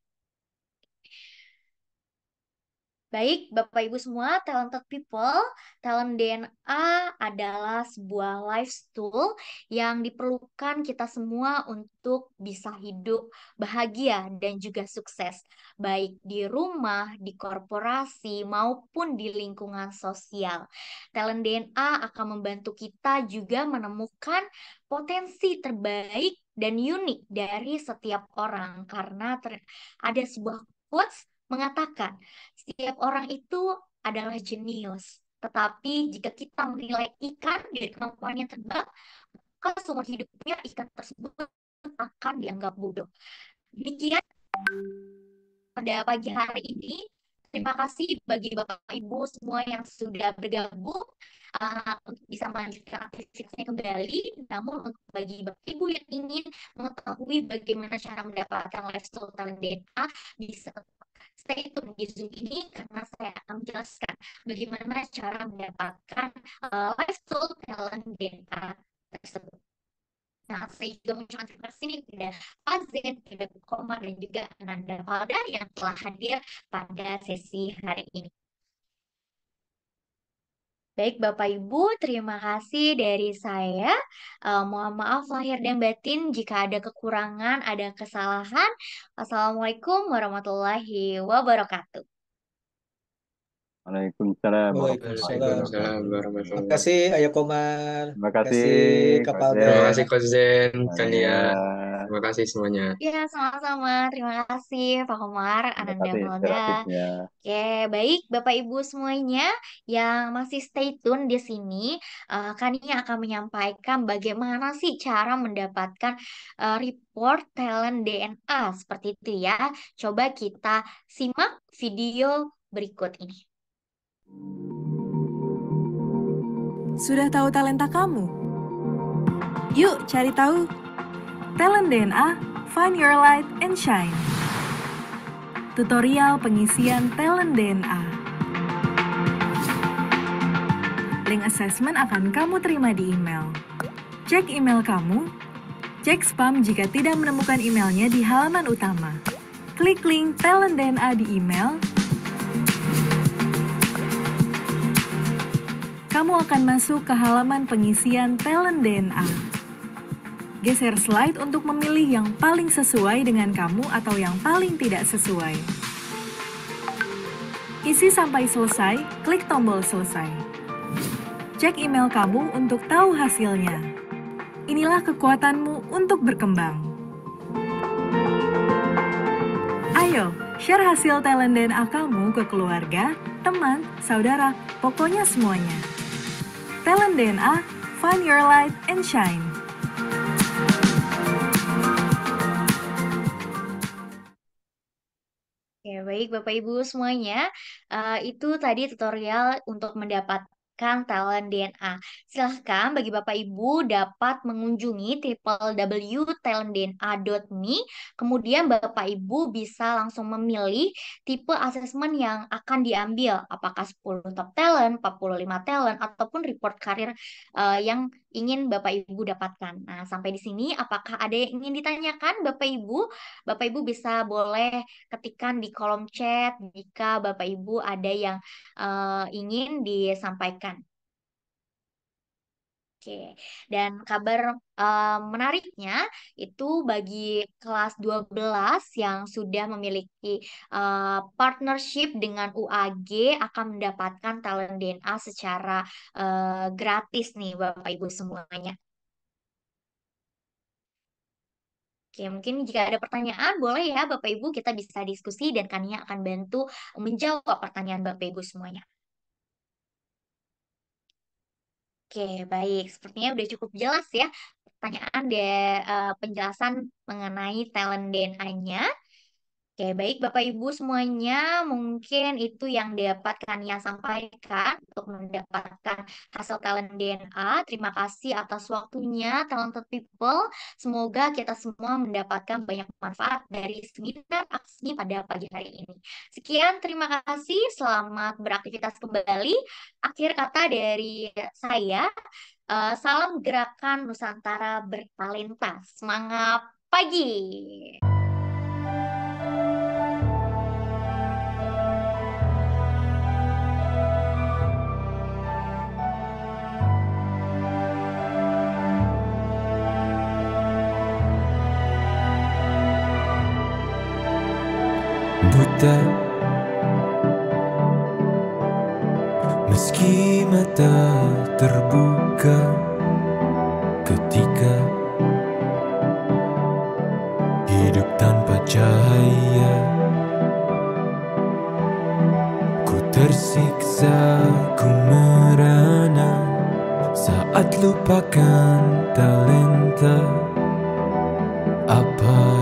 C: Baik, Bapak Ibu semua, talented people, talent DNA adalah sebuah life tool yang diperlukan kita semua untuk bisa hidup bahagia dan juga sukses, baik di rumah, di korporasi, maupun di lingkungan sosial. Talent DNA akan membantu kita juga menemukan potensi terbaik dan unik dari setiap orang, karena ada sebuah quotes mengatakan setiap orang itu adalah jenius. Tetapi jika kita menilai ikan dari kemampuannya terbang, maka seumur hidupnya ikan tersebut akan dianggap bodoh. Demikian pada pagi hari ini. Terima kasih bagi Bapak Ibu semua yang sudah bergabung untuk bisa melanjutkan aktivitasnya kembali. Namun untuk bagi Bapak Ibu yang ingin mengetahui bagaimana cara mendapatkan lifestyle talent DNA, bisa stay tune di Zoom ini karena saya akan menjelaskan bagaimana cara mendapatkan lifestyle talent DNA tersebut. Nah, saya juga mengucapkan terima kasih nih kepada Fazen, kepada Komar, dan juga Ananda Valda yang telah hadir pada sesi hari ini. Baik, Bapak Ibu, terima kasih dari saya. Mohon maaf lahir dan batin jika ada kekurangan, ada kesalahan. Assalamualaikum warahmatullahi wabarakatuh.
G: Waalaikumsalam warahmatullahi
E: Waalaikumsalam.
G: wabarakatuh.
E: Terima kasih Ayah Komar.
G: Terima
E: Terima
G: kasih,
E: kasih Kak
G: Kak
E: Palda.
F: Terima
G: Zen.
F: kasih Coach Zen, Kania.
G: Ya,
F: Terima kasih semuanya.
C: Ya, sama-sama. Terima kasih Pak Komar,
G: terima
C: Ananda
G: kasih
C: Valda.
G: interaktifnya.
C: Oke, baik Bapak Ibu semuanya yang masih stay tune di sini, Kania akan menyampaikan bagaimana sih cara mendapatkan report talent DNA seperti itu ya. Coba kita simak video berikut ini.
H: Sudah tahu talenta kamu? Yuk cari tahu. Talent DNA, Find Your Light and Shine. Tutorial pengisian Talent DNA. Link assessment akan kamu terima di email. Cek email kamu. Cek spam jika tidak menemukan emailnya di halaman utama. Klik link Talent DNA di email. Kamu akan masuk ke halaman pengisian Talent DNA. Geser slide untuk memilih yang paling sesuai dengan kamu atau yang paling tidak sesuai. Isi sampai selesai, klik tombol selesai. Cek email kamu untuk tahu hasilnya. Inilah kekuatanmu untuk berkembang. Ayo, share hasil talent DNA kamu ke keluarga, teman, saudara, pokoknya semuanya. Talent DNA, find your light and shine.
C: Oke, baik Bapak Ibu semuanya, itu tadi tutorial untuk mendapatkan talent DNA. Silahkan bagi Bapak Ibu dapat mengunjungi www.talentdna.me. Kemudian Bapak Ibu bisa langsung memilih tipe asesmen yang akan diambil, apakah 10 top talent, 45 talent, ataupun report karir yang ingin Bapak Ibu dapatkan. Nah, sampai di sini apakah ada yang ingin ditanyakan Bapak Ibu? Bapak Ibu bisa boleh ketikkan di kolom chat jika Bapak Ibu ada yang ingin disampaikan. Oke, dan kabar menariknya itu bagi kelas 12 yang sudah memiliki partnership dengan UAG akan mendapatkan talent DNA secara gratis nih Bapak Ibu semuanya. Oke, mungkin jika ada pertanyaan boleh ya Bapak Ibu kita bisa diskusi dan Kania akan bantu menjawab pertanyaan Bapak Ibu semuanya. Oke, baik. Sepertinya udah cukup jelas ya pertanyaan dan penjelasan mengenai talent DNA-nya. Oke, baik Bapak Ibu semuanya, mungkin itu yang dapat Kania sampaikan untuk mendapatkan hasil talent DNA. Terima kasih atas waktunya, Talented People. Semoga kita semua mendapatkan banyak manfaat dari seminar aksi pada pagi hari ini. Sekian, terima kasih. Selamat beraktivitas kembali. Akhir kata dari saya, salam gerakan Nusantara bertalenta. Semangat pagi!
A: Buta, meski mata terbuka ketika hidup tanpa cahaya, ku tersiksa, ku merana saat lupakan talenta apa